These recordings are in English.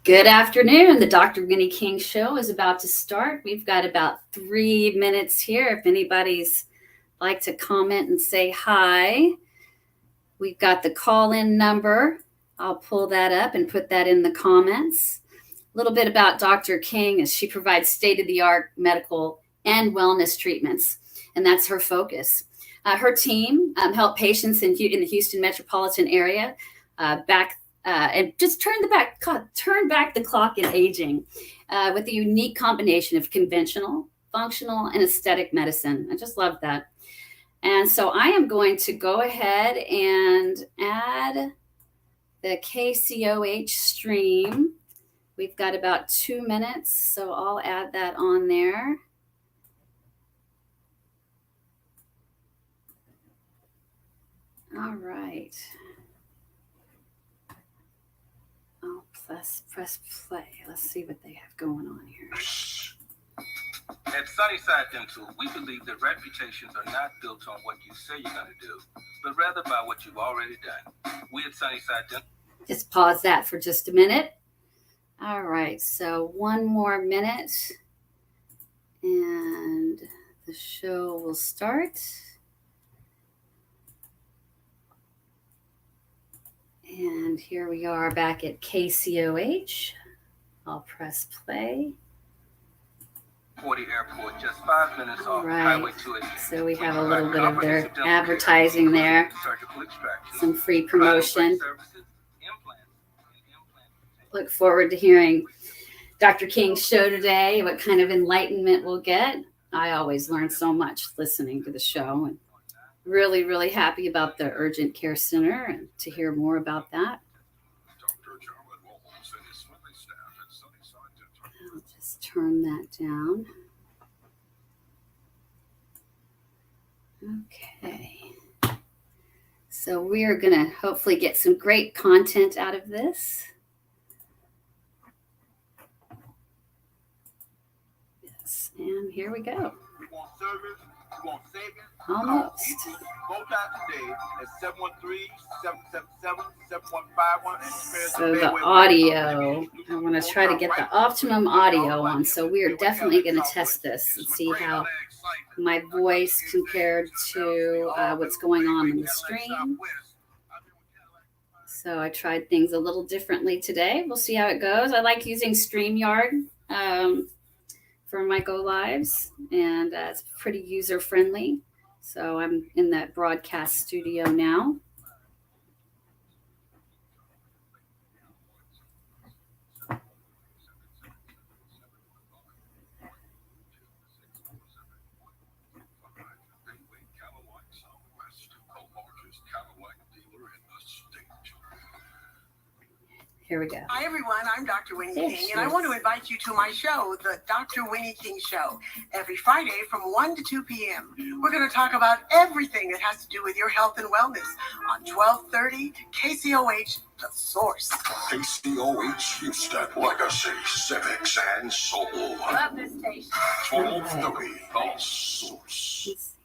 Good afternoon. The Dr. Winnie King Show is about to start. We've got about 3 minutes here. If anybody's like to comment and say hi, we've got the call-in number. I'll pull that up and put that in the comments. A little bit about Dr. King is she provides state-of-the-art medical and wellness treatments, and that's her focus. Her team help patients in the Houston metropolitan area and just turn back the clock in aging with a unique combination of conventional, functional, and aesthetic medicine. I just love that. And so I am going to go ahead and add the KCOH stream. We've got about 2 minutes, so I'll add that on there. All right. I'll press play. Let's see what they have going on here. At Sunnyside Dental, we believe that reputations are not built on what you say you're going to do, but rather by what you've already done. We at Sunnyside Dental. Just pause that for just a minute. All right, so 1 more minute and the show will start. And here we are back at KCOH. I'll press play. 40 Airport, just 5 minutes off Highway 288. So we have a little bit of their advertising there, some free promotion. Look forward to hearing Dr. King's show today, what kind of enlightenment we'll get. I always learn so much listening to the show, and really, really happy about the Urgent Care Center and to hear more about that. I'll just turn that down. Okay. So we are going to hopefully get some great content out of this. Yes, and here we go. Almost. So the audio, I want to try to get the optimum audio on. So we are definitely going to test this and see how my voice compared to what's going on in the stream. So I tried things a little differently today. We'll see how it goes. I like using StreamYard for my go lives, and it's pretty user friendly. So I'm in that broadcast studio now. Here we go. Hi, everyone. I'm Dr. Winnie King, and I want to invite you to my show, the Dr. Winnie King Show, every Friday from 1 to 2 p.m. We're going to talk about everything that has to do with your health and wellness on 1230 KCOH The Source. KCOH Houston, Legacy, Civics, and Soul. Love this station. 1230 The Source.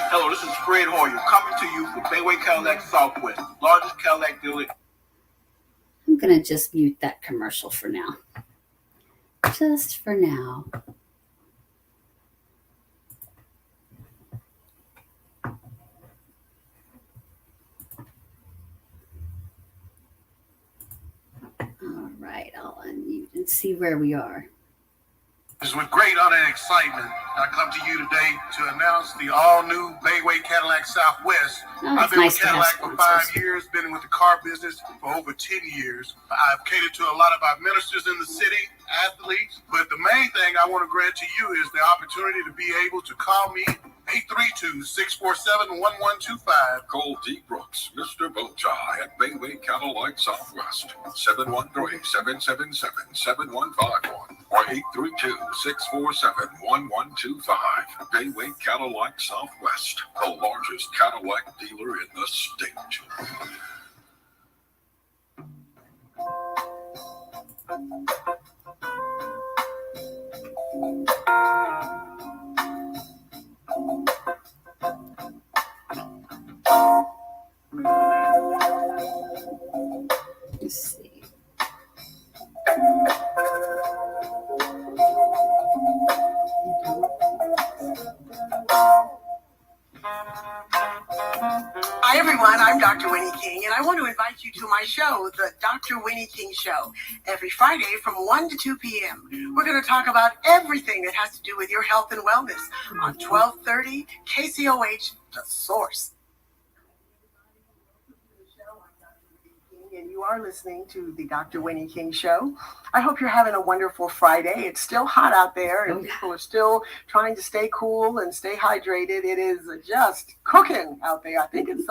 Hello, this is Fred Hoyer coming to you from Bayway Cadillac Southwest, largest Cadillac dealer. I'm going to just mute that commercial for now. Just for now. All right, I'll unmute and see where we are. It's with great honor and excitement I come to you today to announce the all-new Bayway Cadillac Southwest. I've been with Cadillac for 5 years, been with the car business for over 10 years. I've catered to a lot of our ministers in the city, athletes, but the main thing I want to grant to you is the opportunity to be able to call me 832-647-1125. Call D. Brooks, Mr. Bowtie at Bayway Cadillac Southwest, 713-777-7151 or 832-647-1125. Bayway Cadillac Southwest, the largest Cadillac dealer in the state. everyone, I'm Dr. Winnie King, and I want to invite you to my show, The Dr. Winnie King Show, every Friday from 1 to 2 p.m. We're going to talk about everything that has to do with your health and wellness on 1230 KCOH The Source. And you are listening to the Dr. Winnie King Show. I hope you're having a wonderful Friday. It's still hot out there, and people are still trying to stay cool and stay hydrated. It is just cooking out there. I think it's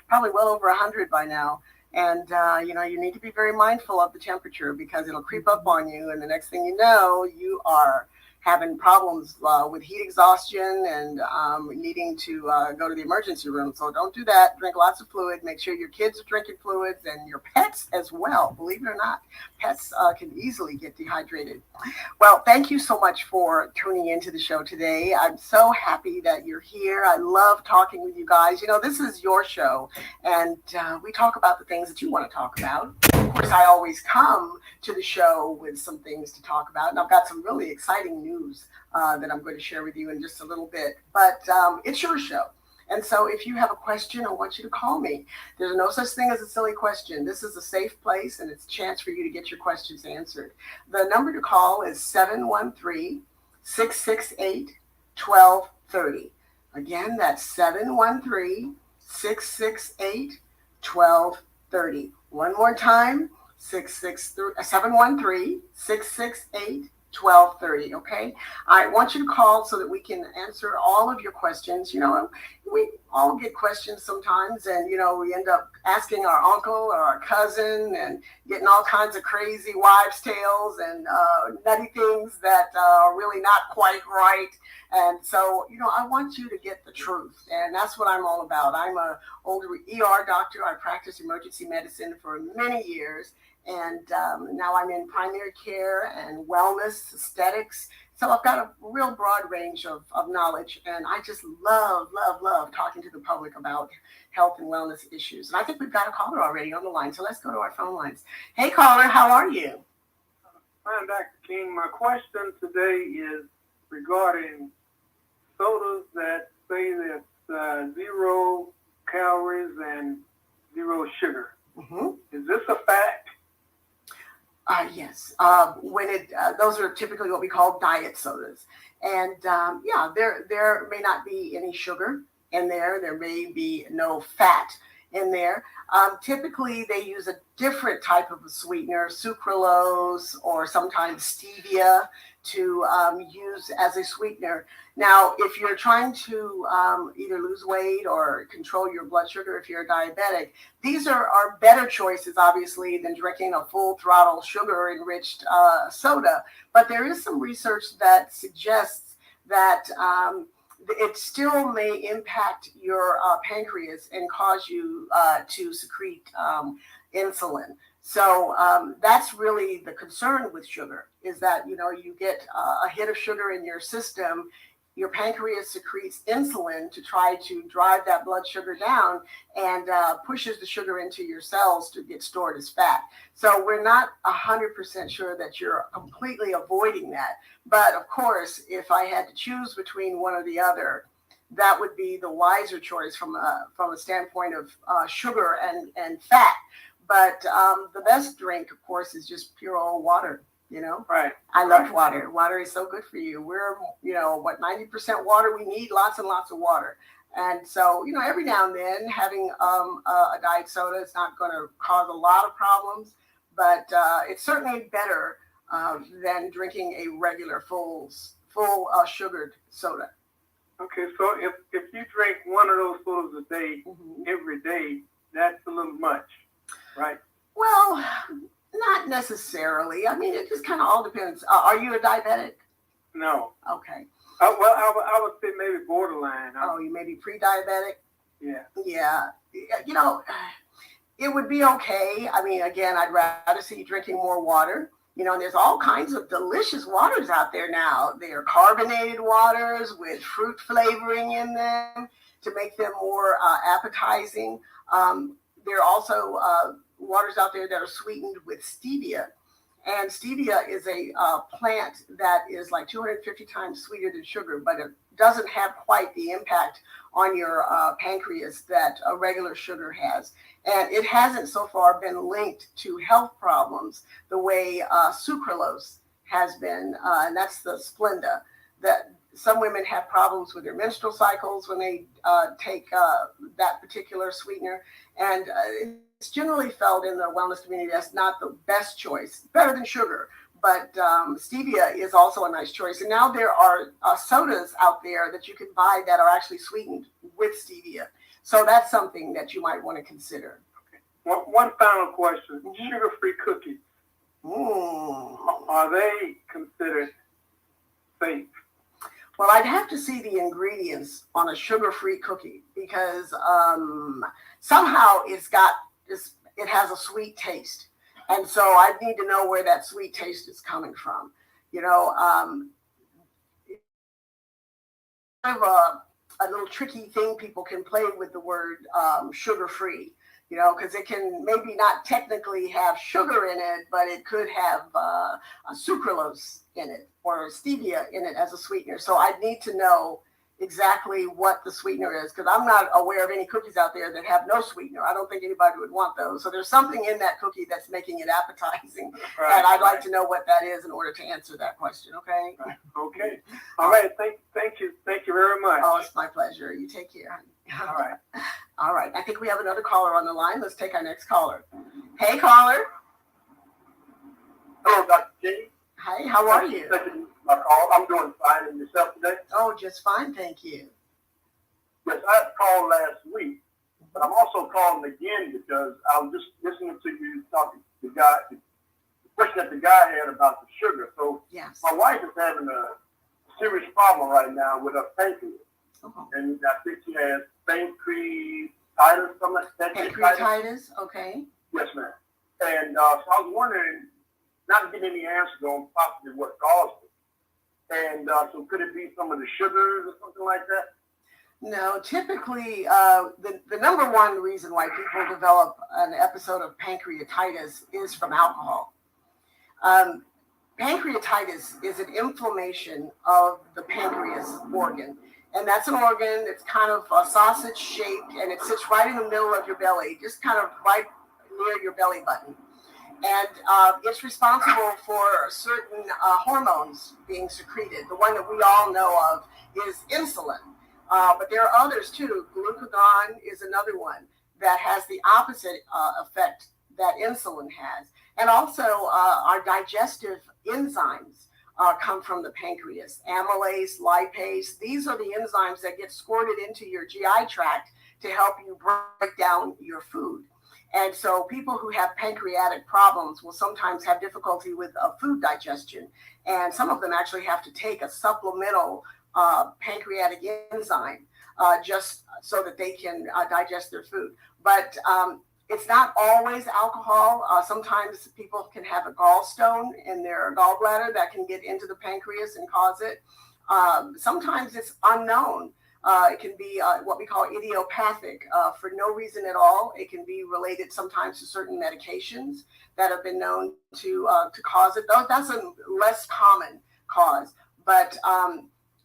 probably well over 100 by now. And, you need to be very mindful of the temperature because it'll creep up on you. And the next thing you know, you are having problems with heat exhaustion and needing to go to the emergency room. So don't do that. Drink lots of fluid. Make sure your kids are drinking fluids and your pets as well. Believe it or not, pets can easily get dehydrated. Well, thank you so much for tuning into the show today. I'm so happy that you're here. I love talking with you guys. This is your show, and we talk about the things that you want to talk about. Of course, I always come to the show with some things to talk about, and I've got some really exciting news that I'm going to share with you in just a little bit. But it's your show. And so if you have a question, I want you to call me. There's no such thing as a silly question. This is a safe place, and it's a chance for you to get your questions answered. The number to call is 713-668-1230. Again, that's 713-668-1230. One more time, 713-668-1230. Okay, I want you to call so that we can answer all of your questions. We all get questions sometimes, and we end up asking our uncle or our cousin and getting all kinds of crazy wives' tales and nutty things that are really not quite right. And so I want you to get the truth, and that's what I'm all about. I'm an older ER doctor. I practiced emergency medicine for many years. And now I'm in primary care and wellness, aesthetics. So I've got a real broad range of knowledge. And I just love talking to the public about health and wellness issues. And I think we've got a caller already on the line. So let's go to our phone lines. Hey, caller, how are you? Fine, Dr. King. My question today is regarding sodas that say that 0 calories and 0 sugar. Mm-hmm. Is this a fact? Yes. Those are typically what we call diet sodas. And there may not be any sugar in there. There may be no fat in there. Typically, they use a different type of a sweetener, sucralose or sometimes stevia, to use as a sweetener. Now, if you're trying to either lose weight or control your blood sugar, if you're a diabetic, these are better choices, obviously, than drinking a full throttle sugar-enriched soda. But there is some research that suggests that it still may impact your pancreas and cause you to secrete insulin. So that's really the concern with sugar, is that, you get a hit of sugar in your system, your pancreas secretes insulin to try to drive that blood sugar down and pushes the sugar into your cells to get stored as fat. So we're not 100% sure that you're completely avoiding that. But of course, if I had to choose between one or the other, that would be the wiser choice from a standpoint of sugar and fat. But the best drink, of course, is just pure old water, Right. I love water. Water is so good for you. We're, 90% water we need, lots and lots of water. And so, every now and then having a diet soda is not going to cause a lot of problems, but it's certainly better than drinking a regular full sugared soda. Okay, so if you drink one of those sodas a day, every day, that's a little much, right? Well, not necessarily. I mean, it just kind of all depends. Are you a diabetic? No. Okay. I would say maybe borderline. You may be pre-diabetic? Yeah. Yeah. It would be okay. I mean, again, I'd rather see you drinking more water. There's all kinds of delicious waters out there now. They are carbonated waters with fruit flavoring in them to make them more appetizing. There are also waters out there that are sweetened with stevia. And stevia is a plant that is like 250 times sweeter than sugar, but it doesn't have quite the impact on your pancreas that a regular sugar has. And it hasn't so far been linked to health problems the way sucralose has been, and that's the Splenda. That some women have problems with their menstrual cycles when they take that particular sweetener, and it's generally felt in the wellness community that's not the best choice, better than sugar. But stevia is also a nice choice. And now there are sodas out there that you can buy that are actually sweetened with stevia. So that's something that you might want to consider. Okay. One final question. Sugar-free cookies. Are they considered safe? Well, I'd have to see the ingredients on a sugar-free cookie because somehow it has a sweet taste. And so I need to know where that sweet taste is coming from. You know, kind of a little tricky thing people can play with the word sugar-free, you know, because it can maybe not technically have sugar in it, but it could have a sucralose in it or stevia in it as a sweetener. So I need to know exactly what the sweetener is, because I'm not aware of any cookies out there that have no sweetener. I don't think anybody would want those. So there's something in that cookie that's making it appetizing, and I'd like to know what that is in order to answer that question. Okay. Right. Okay. All right. Thank you very much. Oh, it's my pleasure. You take care. All right. All right. I think we have another caller on the line. Let's take our next caller. Hey, caller. Hello, Dr. G. Hi. How are you? My call. I'm doing fine. And yourself today? Oh, just fine. Thank you. Yes, I called last week, but I'm also calling again because I was just listening to you talking to the guy, the question that the guy had about the sugar. So yes, my wife is having a serious problem right now with her pancreas. And I think she has pancreatitis, something like that. Pancreatitis, okay. Yes, ma'am. And so I was wondering, not getting any answers on possibly what caused it. And so could it be some of the sugars or something like that? No, typically the number one reason why people develop an episode of pancreatitis is from alcohol. Pancreatitis is an inflammation of the pancreas organ. And that's an organ that's kind of a sausage shaped, and it sits right in the middle of your belly, just kind of right near your belly button. And it's responsible for certain hormones being secreted. The one that we all know of is insulin. But there are others too. Glucagon is another one that has the opposite effect that insulin has. And also our digestive enzymes come from the pancreas. Amylase, lipase, these are the enzymes that get squirted into your GI tract to help you break down your food. And so people who have pancreatic problems will sometimes have difficulty with food digestion. And some of them actually have to take a supplemental pancreatic enzyme just so that they can digest their food. But it's not always alcohol. Sometimes people can have a gallstone in their gallbladder that can get into the pancreas and cause it. Sometimes it's unknown. It can be what we call idiopathic for no reason at all. It can be related sometimes to certain medications that have been known to cause it. That's a less common cause. But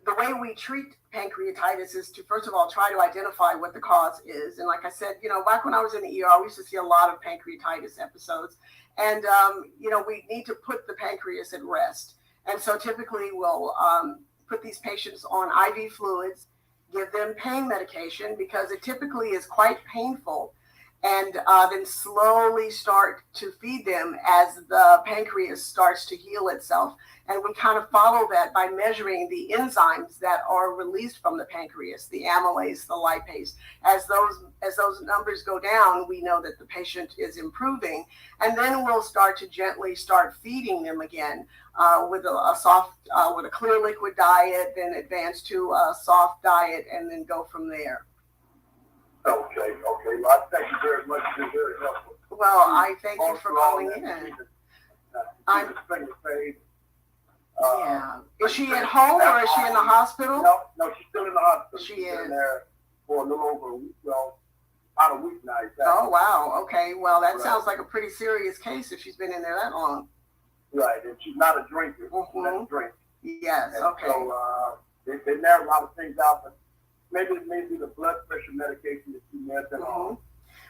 the way we treat pancreatitis is to, first of all, try to identify what the cause is. And like I said, back when I was in the ER, we used to see a lot of pancreatitis episodes. And, we need to put the pancreas at rest. And so typically we'll put these patients on IV fluids, give them pain medication because it typically is quite painful, and then slowly start to feed them as the pancreas starts to heal itself. And we kind of follow that by measuring the enzymes that are released from the pancreas, the amylase, the lipase. As those numbers go down, we know that the patient is improving. And then we'll start to gently start feeding them again with a clear liquid diet, then advance to a soft diet, and then go from there. Okay. Well, I thank you very much. You're very helpful. Well, I thank you for calling in. Yeah. Is she at home or is she in the hospital? No, she's still in the hospital. She's been there for a little over about a week now. Exactly. Oh, wow. Okay. Well, that sounds like a pretty serious case if she's been in there that long. Right, and she's not a drinker. Mhm. She doesn't drink. Yes, And okay. so they narrow a lot of things out, but maybe it may be the blood pressure medication that she mentioned. Mhm.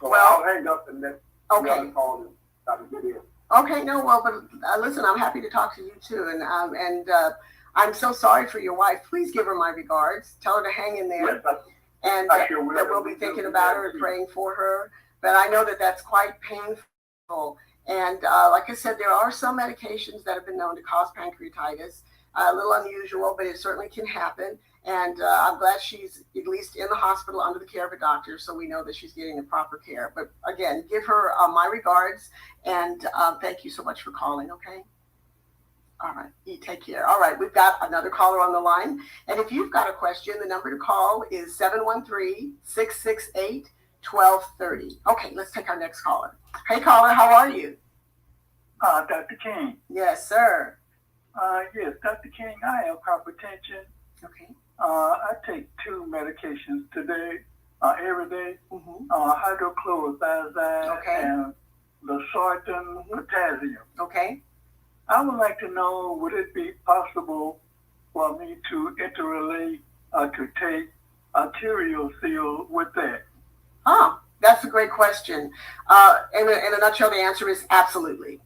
So Well, I'll hang up and let Okay. the other call and try to get in. Okay, no, well, but listen, I'm happy to talk to you too, and I'm so sorry for your wife. Please give her my regards. Tell her to hang in there, Yes, and I sure will. that we'll be thinking about her and praying for her. But I know that that's quite painful. And like I said, there are some medications that have been known to cause pancreatitis. A little unusual, but it certainly can happen. And I'm glad she's at least in the hospital under the care of a doctor, so we know that she's getting the proper care. But again, give her my regards, and thank you so much for calling, okay? All right, you take care. All right, we've got another caller on the line. And if you've got a question, the number to call is 713-668-1230. Okay, let's take our next caller. Hey, caller, how are you? Dr. King. Yes, sir. Yes, Dr. King, I have hypertension. Okay. I take 2 medications today, every day, Mm-hmm. hydrochlorothiazide Okay. and losartan potassium. Okay. I would like to know, would it be possible for me to interrelate to take arterial seal with that? Oh, that's a great question. In a nutshell, the answer is absolutely.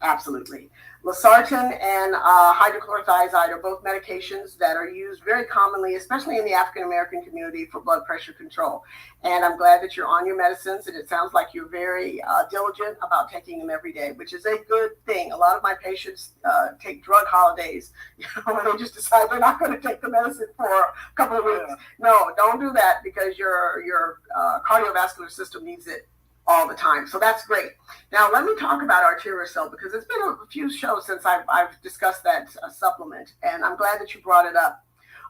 Absolutely. Losartan and hydrochlorothiazide are both medications that are used very commonly, especially in the African American community, for blood pressure control. And I'm glad that you're on your medicines, and it sounds like you're very diligent about taking them every day, which is a good thing. A lot of my patients take drug holidays, when they just decide they're not going to take the medicine for a couple of weeks. No, don't do that, because your cardiovascular system needs it all the time. So that's great. Now, let me talk about Arterisol, because it's been a few shows since I've discussed that supplement, and I'm glad that you brought it up.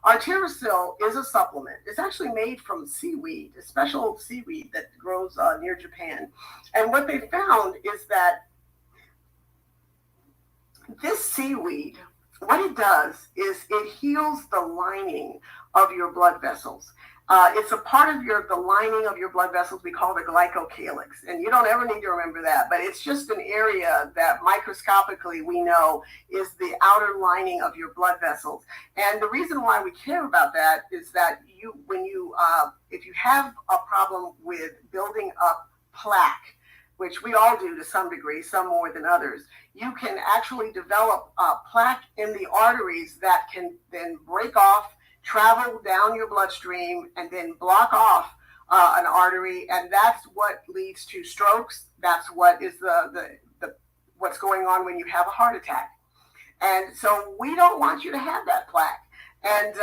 Arterisol is a supplement. It's actually made from seaweed, a special seaweed that grows near Japan. And what they found is that this seaweed, what it does is it heals the lining of your blood vessels. It's a part of the lining of your blood vessels we call the glycocalyx. And you don't ever need to remember that, but it's just an area that microscopically we know is the outer lining of your blood vessels. And the reason why we care about that is that if you have a problem with building up plaque, which we all do to some degree, some more than others, you can actually develop plaque in the arteries that can then break off, travel down your bloodstream, and then block off an artery, and that's what leads to strokes. That's what is what's going on when you have a heart attack. And so we don't want you to have that plaque. And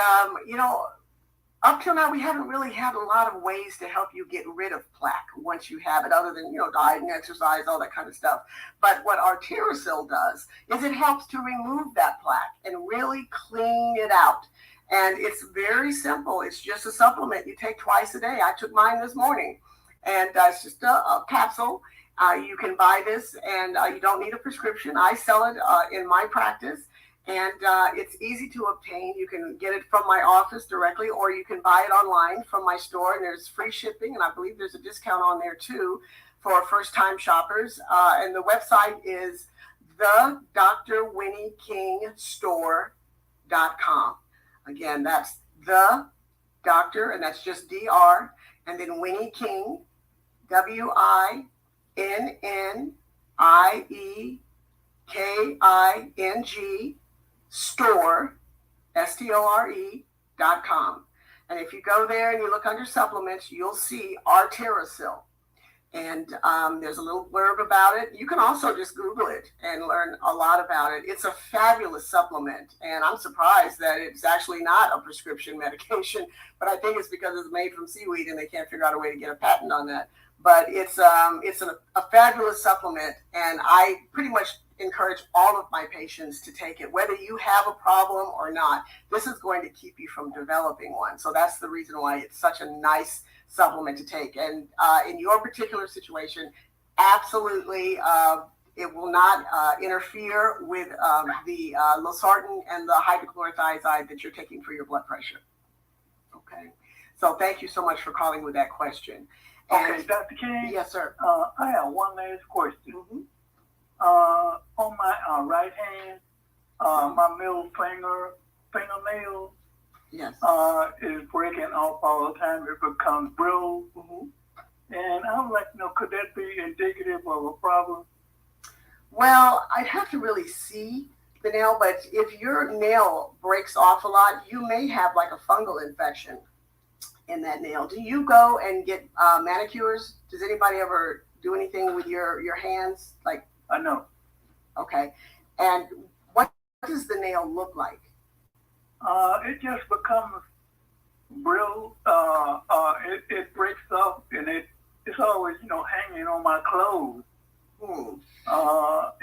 up till now, we haven't really had a lot of ways to help you get rid of plaque once you have it, other than diet and exercise, all that kind of stuff. But what Arterisol does is it helps to remove that plaque and really clean it out. And it's very simple. It's just a supplement you take twice a day. I took mine this morning, and it's just a capsule. You can buy this, and you don't need a prescription. I sell it in my practice, and it's easy to obtain. You can get it from my office directly, or you can buy it online from my store, and there's free shipping, and I believe there's a discount on there too for first-time shoppers. And the website is thedrwinniekingstore.com. Again, that's the doctor, and that's just DR, and then Winnie King, WINNIEKING, store, STORE.com. And if you go there and you look under supplements, you'll see Arterisol. And there's a little blurb about it. You can also just Google it and learn a lot about it. It's a fabulous supplement, and I'm surprised that it's actually not a prescription medication, but I think it's because it's made from seaweed and they can't figure out a way to get a patent on that. But it's a fabulous supplement, and I pretty much encourage all of my patients to take it, whether you have a problem or not. This is going to keep you from developing one. So that's the reason why it's such a nice supplement to take. And in your particular situation, absolutely, it will not interfere with the losartan and the hydrochlorothiazide that you're taking for your blood pressure. Okay. So thank you so much for calling with that question. Okay, Dr. King? Yes, sir. I have one last question. Mm-hmm. On my right hand, my middle fingernail Yes. is breaking off all the time. It becomes brittle. Mm-hmm. And I would like to know, could that be indicative of a problem? Well, I'd have to really see the nail, but if your nail breaks off a lot, you may have like a fungal infection in that nail. Do you go and get manicures? Does anybody ever do anything with your hands? Like, I know. okay. And what does the nail look like? It just becomes brittle. It breaks off, and it's always, hanging on my clothes. Hmm.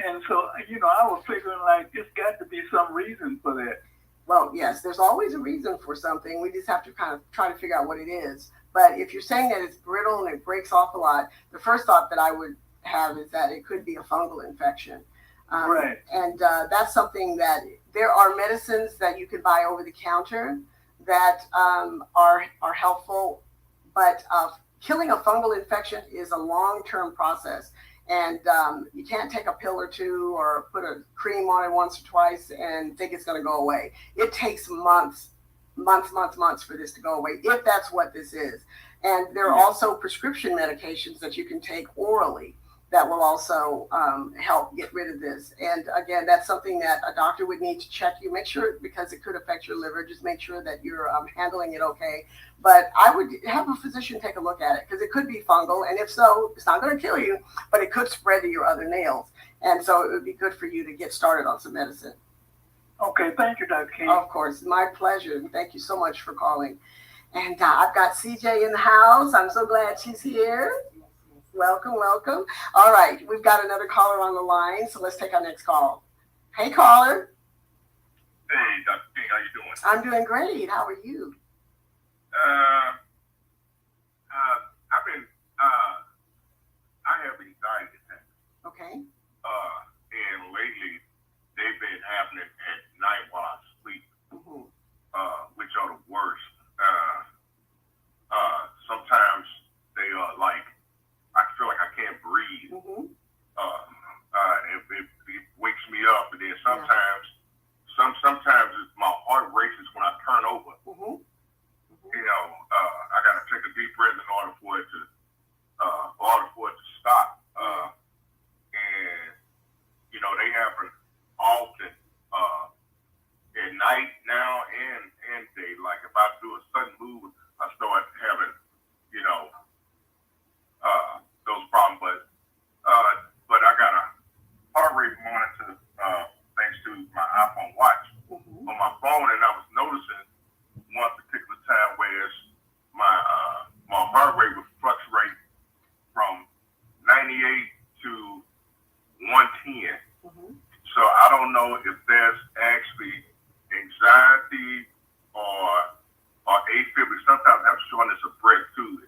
And so, I was figuring like it's got to be some reason for that. Well, yes, there's always a reason for something. We just have to kind of try to figure out what it is. But if you're saying that it's brittle and it breaks off a lot, the first thought that I would have is that it could be a fungal infection. Right. And that's something that there are medicines that you can buy over the counter that are helpful, but killing a fungal infection is a long-term process. And you can't take a pill or two or put a cream on it once or twice and think it's going to go away. It takes months for this to go away, if that's what this is. And there are also prescription medications that you can take orally that will also help get rid of this. And again, that's something that a doctor would need to check you, make sure, because it could affect your liver, just make sure that you're handling it okay. But I would have a physician take a look at it, because it could be fungal. And if so, it's not going to kill you, but it could spread to your other nails. And so it would be good for you to get started on some medicine. Okay, thank you, Dr. King. Of course, my pleasure. Thank you so much for calling. And I've got CJ in the house. I'm so glad she's here. Welcome. All right, we've got another caller on the line, so let's take our next call. Hey, caller. Hey, Dr. King, how you doing? I'm doing great. How are you? I have anxiety attacks. Okay. And lately they've been happening at night while I sleep, which are the worst. Sometimes they are like, I feel like I can't breathe. It wakes me up, and then sometimes my heart races when I turn over. I gotta take a deep breath in order for it to stop. And they happen often at night now and day. Like if I do a sudden move, I start having those problems. But I got a heart rate monitor thanks to my iPhone watch on my phone, and I was noticing one particular time where my heart rate would fluctuate from 98 to 110. So I don't know if there's actually anxiety or AFib, but sometimes I have shortness of breath too.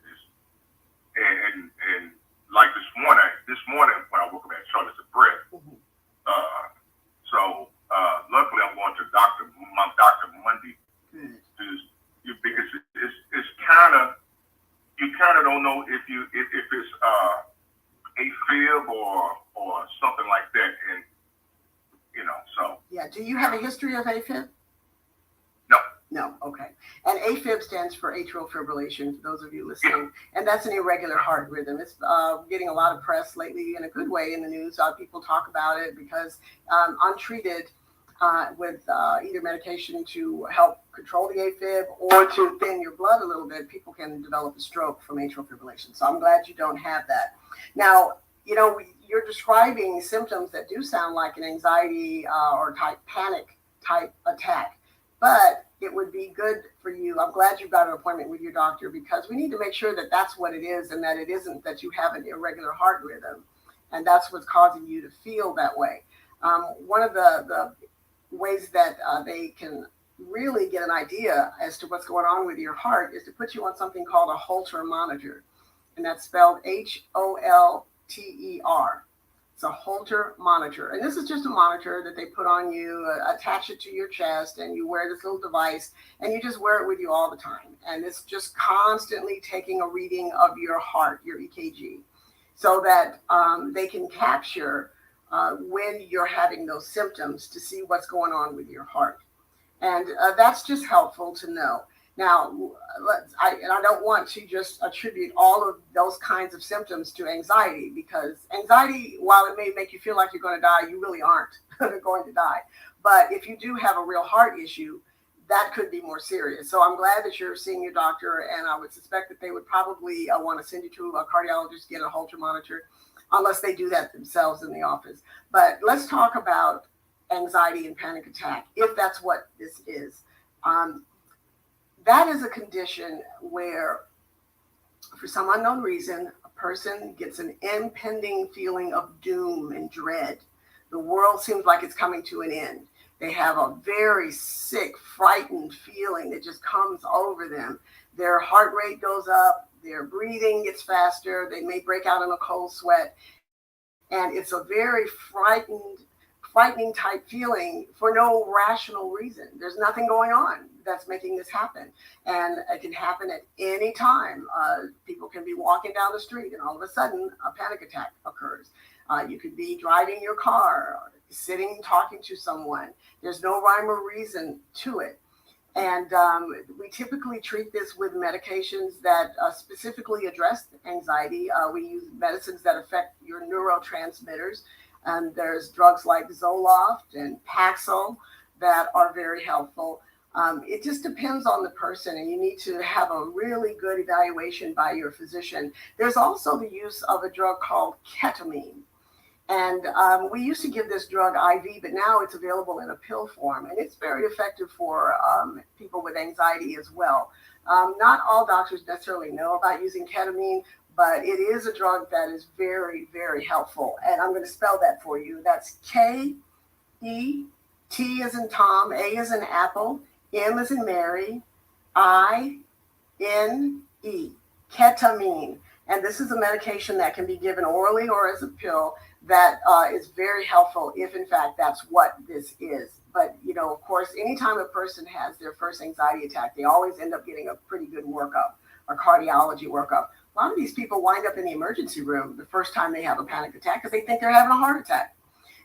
And like this morning when I woke up, I had shortness of breath. So luckily I'm going to my doctor Monday, because it's kind of, you kind of don't know if it's AFib or something like that, and so. Yeah. Do you have a history of AFib? No. Okay. And AFib stands for atrial fibrillation, for those of you listening. And that's an irregular heart rhythm. It's getting a lot of press lately in a good way in the news. People talk about it because untreated with either medication to help control the AFib or to thin your blood a little bit, people can develop a stroke from atrial fibrillation. So I'm glad you don't have that. Now, you're describing symptoms that do sound like an anxiety or panic type attack. But it would be good for you. I'm glad you've got an appointment with your doctor, because we need to make sure that that's what it is, and that it isn't that you have an irregular heart rhythm, and that's what's causing you to feel that way. One of the ways that they can really get an idea as to what's going on with your heart is to put you on something called a Holter monitor, and that's spelled HOLTER. It's a Holter monitor. And this is just a monitor that they put on you, attach it to your chest, and you wear this little device, and you just wear it with you all the time. And it's just constantly taking a reading of your heart, your EKG, so that they can capture when you're having those symptoms to see what's going on with your heart. And that's just helpful to know. Now, I don't want to just attribute all of those kinds of symptoms to anxiety, because anxiety, while it may make you feel like you're going to die, you really aren't going to die. But if you do have a real heart issue, that could be more serious. So I'm glad that you're seeing your doctor, and I would suspect that they would probably want to send you to a cardiologist, get a Holter monitor, unless they do that themselves in the office. But let's talk about anxiety and panic attack, if that's what this is. That is a condition where, for some unknown reason, a person gets an impending feeling of doom and dread. The world seems like it's coming to an end. They have a very sick, frightened feeling that just comes over them. Their heart rate goes up, their breathing gets faster, they may break out in a cold sweat. And it's a very frightening type feeling for no rational reason. There's nothing going on that's making this happen. And it can happen at any time. People can be walking down the street and all of a sudden a panic attack occurs. You could be driving your car, sitting, talking to someone. There's no rhyme or reason to it. And we typically treat this with medications that specifically address anxiety. We use medicines that affect your neurotransmitters. And there's drugs like Zoloft and Paxil that are very helpful. It just depends on the person, and you need to have a really good evaluation by your physician. There's also the use of a drug called ketamine. And we used to give this drug IV, but now it's available in a pill form, and it's very effective for people with anxiety as well. Not all doctors necessarily know about using ketamine, but it is a drug that is very, very helpful. And I'm going to spell that for you. That's K-E, T as in Tom, A as in Apple, M as in Mary, I-N-E, ketamine. And this is a medication that can be given orally or as a pill that is very helpful if, in fact, that's what this is. But, you know, of course, anytime a person has their first anxiety attack, they always end up getting a pretty good workup, a cardiology workup. A lot of these people wind up in the emergency room the first time they have a panic attack because they think they're having a heart attack.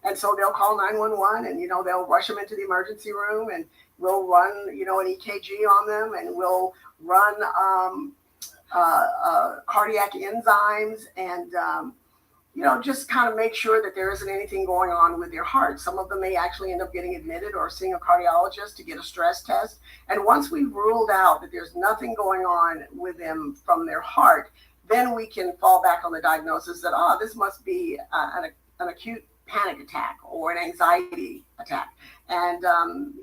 And so they'll call 911 and, you know, they'll rush them into the emergency room, and we'll run, you know, an EKG on them, and we'll run cardiac enzymes and, you know, just kind of make sure that there isn't anything going on with their heart. Some of them may actually end up getting admitted or seeing a cardiologist to get a stress test. And once we've ruled out that there's nothing going on with them from their heart, then we can fall back on the diagnosis that, this must be an acute panic attack or an anxiety attack. And,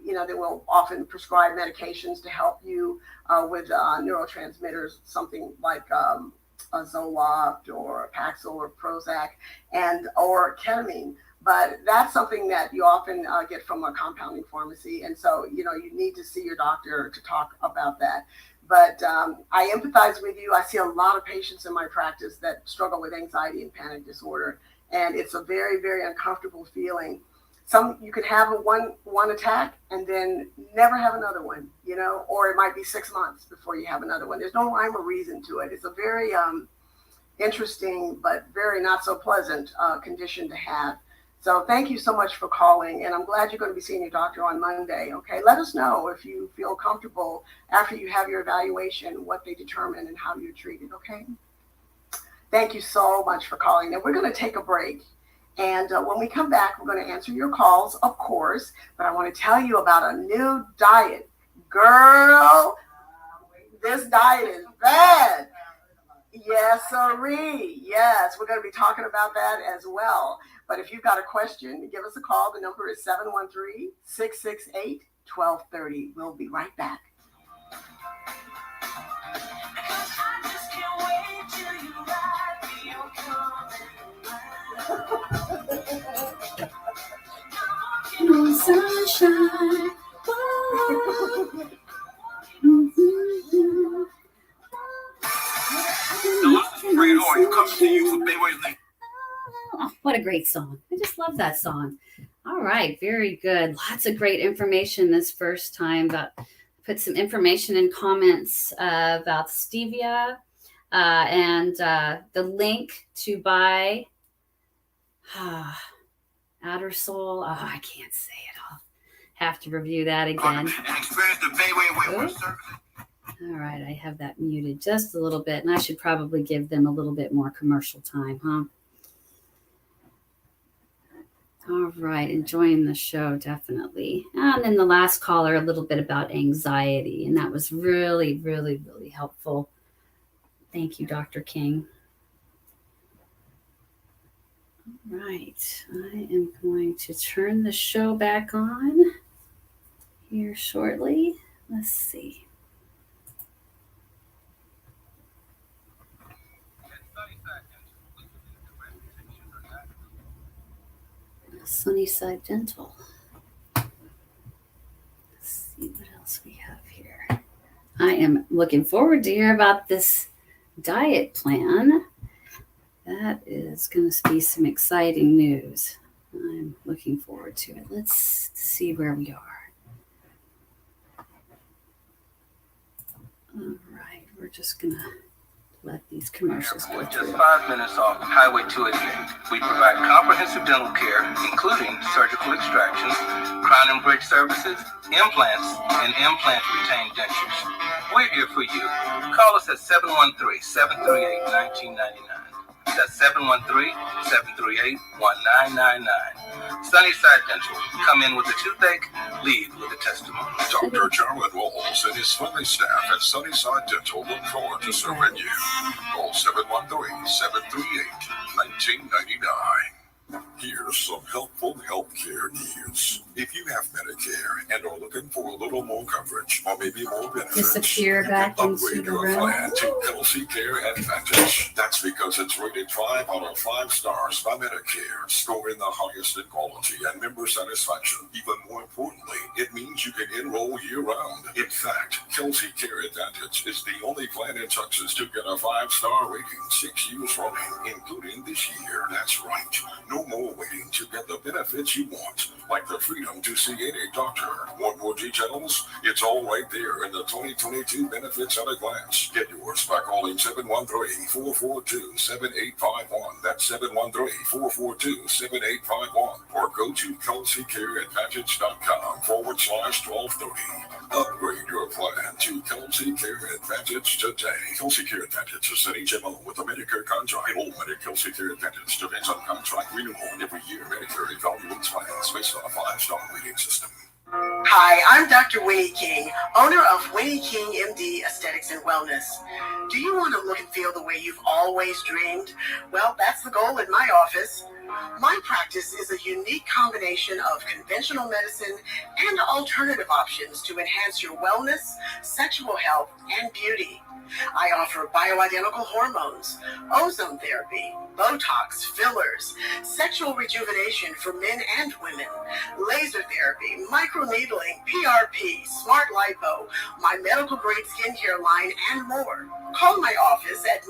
you know, they will often prescribe medications to help you with neurotransmitters, something like a Zoloft or Paxil or Prozac or ketamine. But that's something that you often get from a compounding pharmacy. And so, you know, you need to see your doctor to talk about that. But I empathize with you. I see a lot of patients in my practice that struggle with anxiety and panic disorder. And it's a very, very uncomfortable feeling. You could have one attack and then never have another one, you know, or it might be 6 months before you have another one. There's no rhyme or reason to it. It's a very interesting, but very not so pleasant condition to have. So thank you so much for calling. And I'm glad you're going to be seeing your doctor on Monday. Okay. Let us know if you feel comfortable after you have your evaluation, what they determine and how you're treated. Okay. Thank you so much for calling. Now we're going to take a break. And when we come back, we're going to answer your calls, of course. But I want to tell you about a new diet. Girl, this diet is bad. Yes, sirree. Yes, we're going to be talking about that as well. But if you've got a question, give us a call. The number is 713-668-1230. We'll be right back. Sunshine. Oh, what a great song. I just love that song. All right, very good. Lots of great information this first time. Put some information in comments about stevia and the link to buy Outer Soul. Oh, I can't say it. I'll have to review that again. All right, I have that muted just a little bit, and I should probably give them a little bit more commercial time, huh? All right, enjoying the show, definitely. And then the last caller, a little bit about anxiety, and that was really, really, really helpful. Thank you, Dr. King. All right, I am going to turn the show back on here shortly. Let's see. Sunnyside Dental. Let's see what else we have here. I am looking forward to hear about this diet plan. That is going to be some exciting news. I'm looking forward to it. Let's see where we are. All right, we're just going to let these commercials go With through. just 5 minutes off Highway 288, we provide comprehensive dental care, including surgical extractions, crown and bridge services, implants, and implant retained dentures. We're here for you. Call us at 713-738-1999. That's 713-738-1999. Sunnyside Dental. Come in with a toothache, leave with a testimony. Dr. Jarrett Walls and his friendly staff at Sunnyside Dental look forward to serving you. Call 713-738-1999. Here's some helpful healthcare news. If you have Medicare and are looking for a little more coverage or maybe more benefits, Disappear back into upgrade the your room. plan to Kelsey Care Advantage. That's because it's rated 5 out of 5 stars by Medicare, scoring the highest in quality and member satisfaction. Even more importantly, it means you can enroll year-round. In fact, Kelsey Care Advantage is the only plan in Texas to get a 5-star rating 6 years running, including this year. That's right. No more waiting to get the benefits you want, like the freedom to see any doctor. Want more details? It's all right there in the 2022 benefits at a glance. Get yours by calling 713-442-7851. That's 713-442-7851. Or go to KelseyCareAdvantage.com/1230. Upgrade your plan to Kelsey Care Advantage today. Kelsey Care Advantage is an HMO with a Medicare contract. Enrollment at Kelsey Care Advantage depends on contract renewal. Every year, Medicare evaluates plans based on a 5-star rating system. Hi, I'm Dr. Winnie King, owner of Winnie King MD Aesthetics and Wellness. Do you want to look and feel the way you've always dreamed? Well, that's the goal in my office. My practice is a unique combination of conventional medicine and alternative options to enhance your wellness, sexual health, and beauty. I offer bioidentical hormones, ozone therapy, Botox, fillers, sexual rejuvenation for men and women, laser therapy, microneedling, PRP, smart lipo, my medical grade skincare line, and more. Call my office at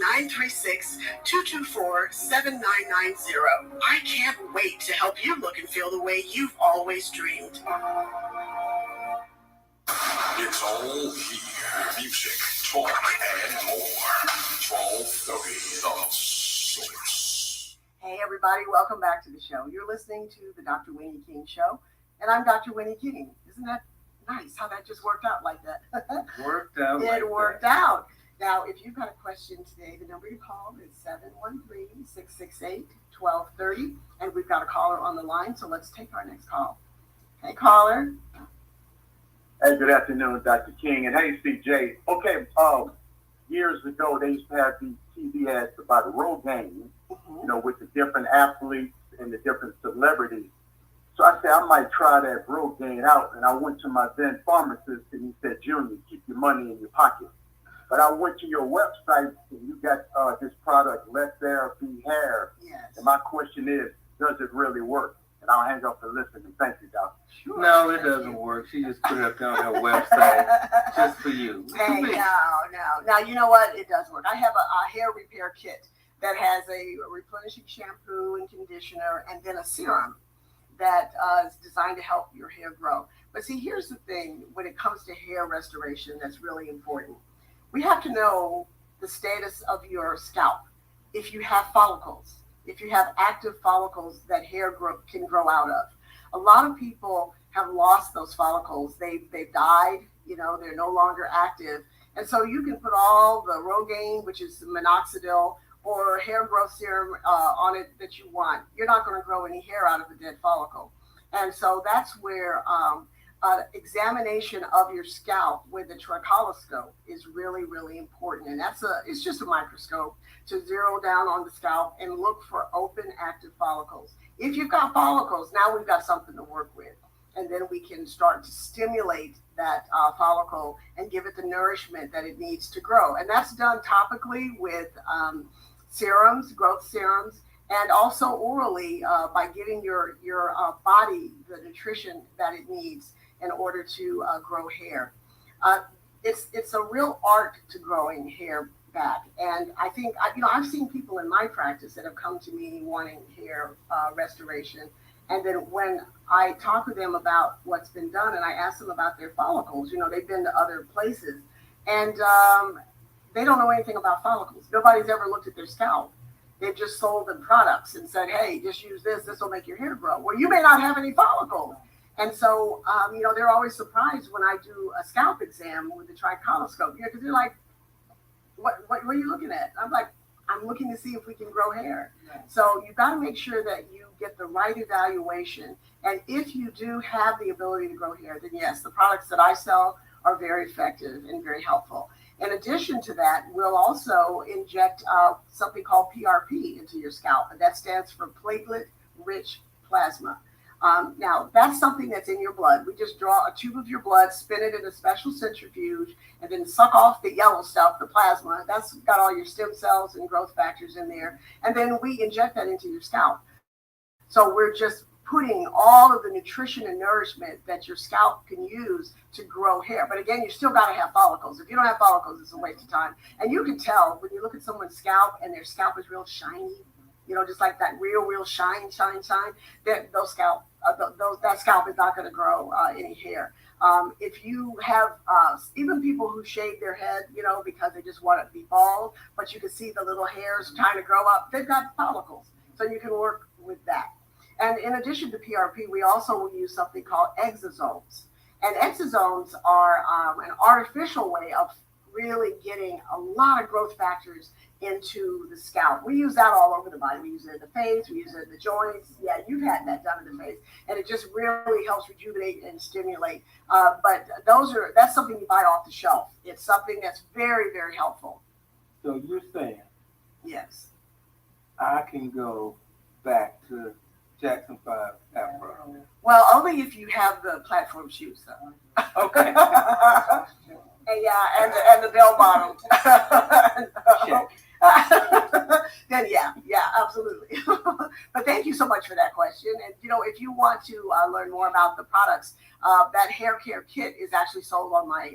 936-224-7990. I can't wait to help you look and feel the way you've always dreamed. It's all here. Music, talk, and more. 1230 The Source. Hey everybody, welcome back to the show. You're listening to the Dr. Winnie King Show, and I'm Dr. Winnie King. Isn't that nice how that just worked out like that? Worked out. It worked out. Now, if you've got a question today, the number you call is 713-668-1230, and we've got a caller on the line, so let's take our next call. Hey, caller. Hey, good afternoon, Dr. King, and hey, CJ. Okay, years ago, they used to have these TV ads about Rogaine, with the different athletes and the different celebrities. So I said, I might try that Rogaine out, and I went to my then pharmacist, and he said, Junior, keep your money in your pocket. But I went to your website, and you got this product, Let Therapy Hair. Yes. And my question is, does it really work? And I'll hang up and listen, and thank you, Doctor. Sure. No, it doesn't work. She just put it up on her website just for you. Hey, no. Now, you know what? It does work. I have a hair repair kit that has a replenishing shampoo and conditioner and then a serum that is designed to help your hair grow. But see, here's the thing. When it comes to hair restoration, that's really important. We have to know the status of your scalp. If you have follicles, if you have active follicles that hair can grow out of. A lot of people have lost those follicles. They've died, they're no longer active. And so you can put all the Rogaine, which is minoxidil, or hair growth serum on it that you want. You're not going to grow any hair out of a dead follicle. And so that's where examination of your scalp with a tricholoscope is really, really important. And it's just a microscope to zero down on the scalp and look for open active follicles. If you've got follicles, now we've got something to work with. And then we can start to stimulate that follicle and give it the nourishment that it needs to grow. And that's done topically with serums, growth serums, and also orally by giving your body the nutrition that it needs in order to grow hair. It's a real art to growing hair back. And I think, I've seen people in my practice that have come to me wanting hair restoration. And then when I talk with them about what's been done and I ask them about their follicles, they've been to other places and they don't know anything about follicles. Nobody's ever looked at their scalp. They've just sold them products and said, hey, just use this will make your hair grow. Well, you may not have any follicles. And so, they're always surprised when I do a scalp exam with the tricholoscope, because they're like, what are you looking at? I'm like, I'm looking to see if we can grow hair. Yeah. So you've got to make sure that you get the right evaluation. And if you do have the ability to grow hair, then yes, the products that I sell are very effective and very helpful. In addition to that, we'll also inject something called PRP into your scalp, and that stands for platelet-rich plasma. Now, that's something that's in your blood. We just draw a tube of your blood, spin it in a special centrifuge, and then suck off the yellow stuff, the plasma. That's got all your stem cells and growth factors in there. And then we inject that into your scalp. So we're just putting all of the nutrition and nourishment that your scalp can use to grow hair. But again, you still got to have follicles. If you don't have follicles, it's a waste of time. And you can tell when you look at someone's scalp and their scalp is real shiny, just like that real shine, that that scalp is not going to grow any hair. If you have even people who shave their head, because they just want to be bald, but you can see the little hairs trying to grow up, they've got follicles. So you can work with that. And in addition to PRP, we also will use something called exosomes. And exosomes are an artificial way of really getting a lot of growth factors into the scalp. We use that all over the body. We use it in the face, we use it in the joints. Yeah, you've had that done in the face. And it just really helps rejuvenate and stimulate. But that's something you buy off the shelf. It's something that's very, very helpful. So you're saying, yes, I can go back to Jackson 5 Afro? Well, only if you have the platform shoes, though. Okay. and the bell bottom. Then yeah, absolutely. But thank you so much for that question. And if you want to learn more about the products, that hair care kit is actually sold on my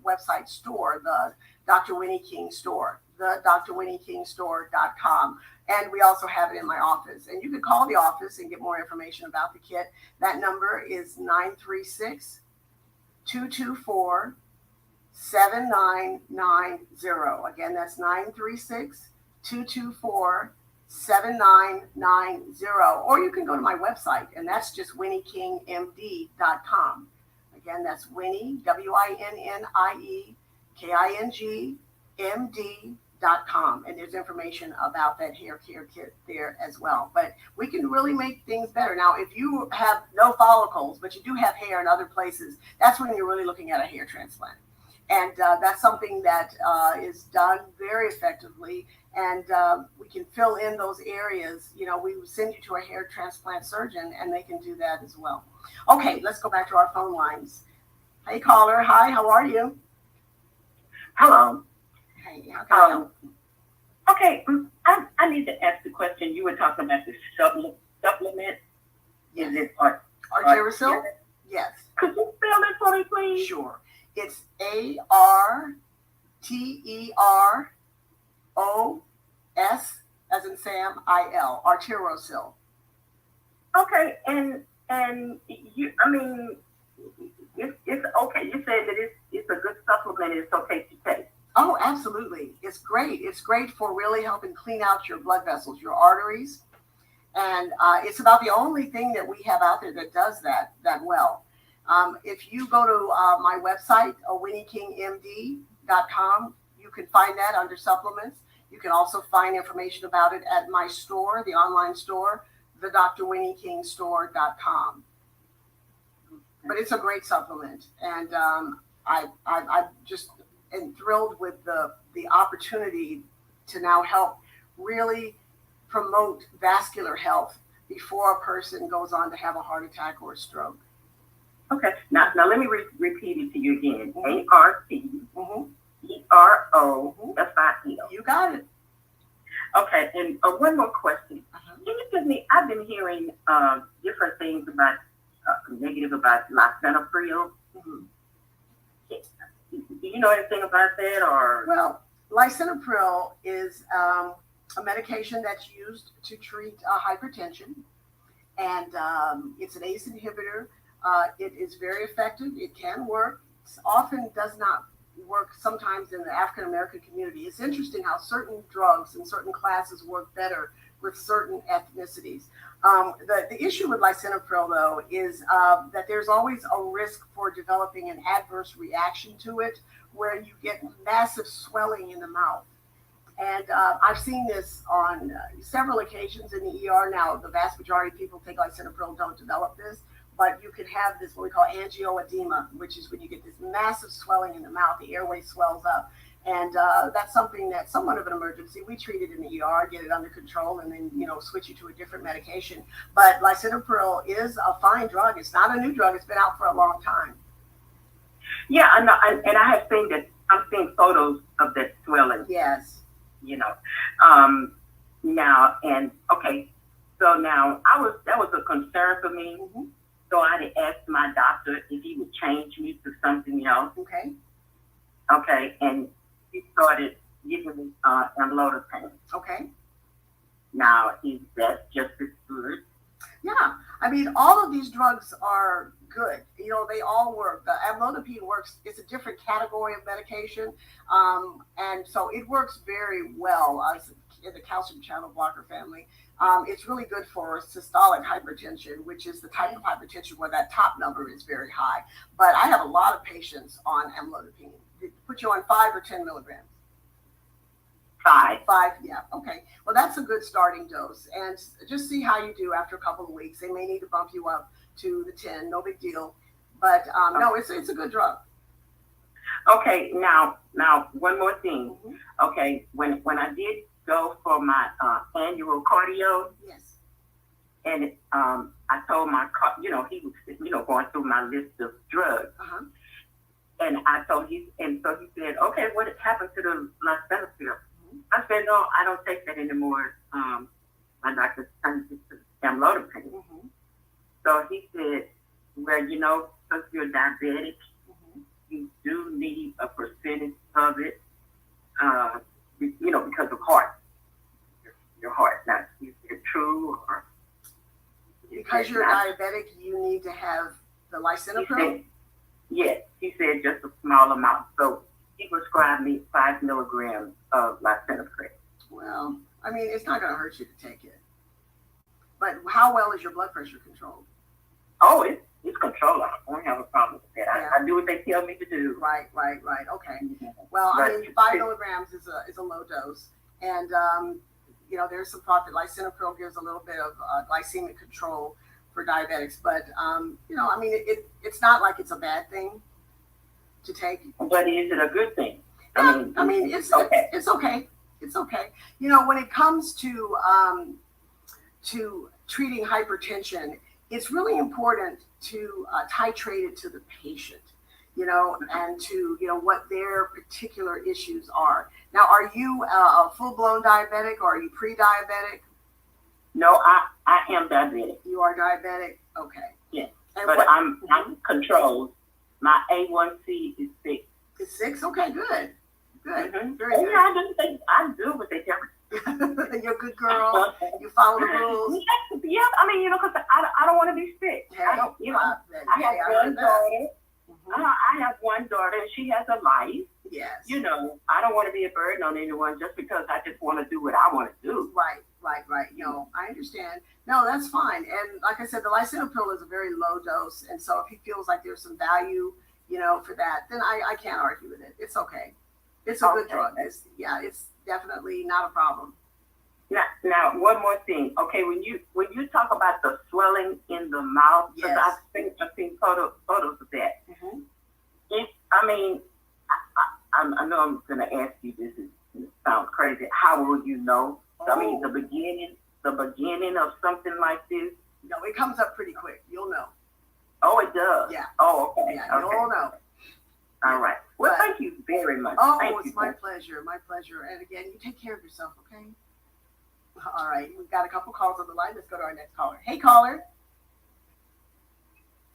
website store, the Dr. Winnie King store, the drwinniekingstore.com. And we also have it in my office. And you can call the office and get more information about the kit. That number is 936-224-7990. Again, that's 936-224-7990. Or you can go to my website, and that's just winniekingmd.com. Again, that's Winnie, WINNIEKINGMD.com. And there's information about that hair care kit there as well. But we can really make things better. Now, if you have no follicles, but you do have hair in other places, that's when you're really looking at a hair transplant. And that's something that is done very effectively. And we can fill in those areas. We would send you to a hair transplant surgeon, and they can do that as well. Okay, let's go back to our phone lines. Hey, caller. Hi, how are you? Hello. Hey, how can I help? Okay, I need to ask the question. You were talking about the supplement. Yes. Is it Arterosil? Yes. Could you spell it for me, please? Sure. It's ARTEROS, as in Sam, IL, Arterosil. Okay, and you, it's okay. You said that it's a good supplement. It's okay to take. Oh, absolutely. It's great. It's great for really helping clean out your blood vessels, your arteries, And it's about the only thing that we have out there that does that well. If you go to my website, winniekingmd.com, you can find that under supplements. You can also find information about it at my store, the online store, the drwinniekingstore.com. But it's a great supplement, and I just am thrilled with the opportunity to now help really promote vascular health before a person goes on to have a heart attack or a stroke. Okay, now let me repeat it to you again. ARTEROFIO. You got it. Okay, and one more question. Can you give me? I've been hearing different things about negative about lisinopril. Do you know anything about that, or? Well, lisinopril is a medication that's used to treat hypertension, and it's an ACE inhibitor. It is very effective. It can work. It often does not work sometimes in the African American community. It's interesting how certain drugs and certain classes work better with certain ethnicities. The issue with lisinopril, though, is that there's always a risk for developing an adverse reaction to it, where you get massive swelling in the mouth. And I've seen this on several occasions in the ER. Now, the vast majority of people take lisinopril don't develop this, but you can have this, what we call angioedema, which is when you get this massive swelling in the mouth, the airway swells up. And that's something that's somewhat of an emergency. We treat it in the ER, get it under control, and then, switch you to a different medication. But lisinopril is a fine drug. It's not a new drug. It's been out for a long time. Yeah, I know. And I have seen that. I'm seeing photos of that swelling. Yes. Now, and okay. So now that was a concern for me. Mm-hmm. So I had asked my doctor if he would change me to something else. Okay. Okay, and he started giving me amlodipine. Okay. Now, is that just as good? Yeah, I mean, all of these drugs are good. They all work. The amlodipine works. It's a different category of medication, and so it works very well in the calcium channel blocker family. It's really good for systolic hypertension, which is the type of hypertension where that top number is very high. But I have a lot of patients on amlodipine. They put you on 5 or 10 milligrams. 5. 5, yeah, okay. Well, that's a good starting dose, and just see how you do after a couple of weeks. They may need to bump you up to the 10, no big deal. But no, it's a good drug. Okay, now one more thing. Mm-hmm. Okay, when I did go for my annual cardio, yes, and I told my he was going through my list of drugs. Uh-huh. And so he said, okay, what happened to the lisinopril? I said, no, I don't take that anymore. My doctor sent it to amlodipine. Mm-hmm. So he said, well, because you're diabetic, mm-hmm. you do need a percentage of it, because of your heart. Now, is it true? Or because you're diabetic, you need to have the lisinopril? Yes, he said just a small amount. So he prescribed me 5 milligrams of lisinopril. Well, I mean, it's not going to hurt you to take it. But how well is your blood pressure controlled? Oh, it's controlled. I don't have a problem with that. Yeah. I do what they tell me to do. Right. Okay. Well, I mean, 5 milligrams is a low dose. And, there's some thought that lisinopril gives a little bit of glycemic control for diabetics. But, it's not like it's a bad thing to take. But is it a good thing? I mean, it's okay. It's okay. When it comes to treating hypertension, it's really important to titrate it to the patient, and to, what their particular issues are. Now, are you a full-blown diabetic, or are you pre-diabetic? No, I am diabetic. You are diabetic? Okay. Yeah, and but I'm controlled. My A1C is 6. It's 6? Okay, good. Mm-hmm. Very good. Yeah, I do what they tell me. You're a good girl. You follow the rules. Yeah, I mean, because I don't want to be sick. Hey, I don't, I have one daughter. Mm-hmm. I have one daughter, and she has a life. Yes. I don't want to be a burden on anyone just because I just want to do what I want to do. Right. Right. I understand. No, that's fine. And like I said, the lisinopril is a very low dose. And so if he feels like there's some value, for that, then I can't argue with it. It's okay. It's a good drug. It's definitely not a problem. Now, one more thing. Okay, when you talk about the swelling in the mouth, because I've seen photos of that. Mm-hmm. I know I'm going to ask you this. It sounds crazy. How will you know? I mean, the beginning of something like this. No, it comes up pretty quick. You'll know. Oh, it does. Yeah. Oh, okay. Yeah, you'll know. All right. Well, thank you very much. It's my pleasure. My pleasure. And again, you take care of yourself, okay? All right. We've got a couple calls on the line. Let's go to our next caller. Hey, caller.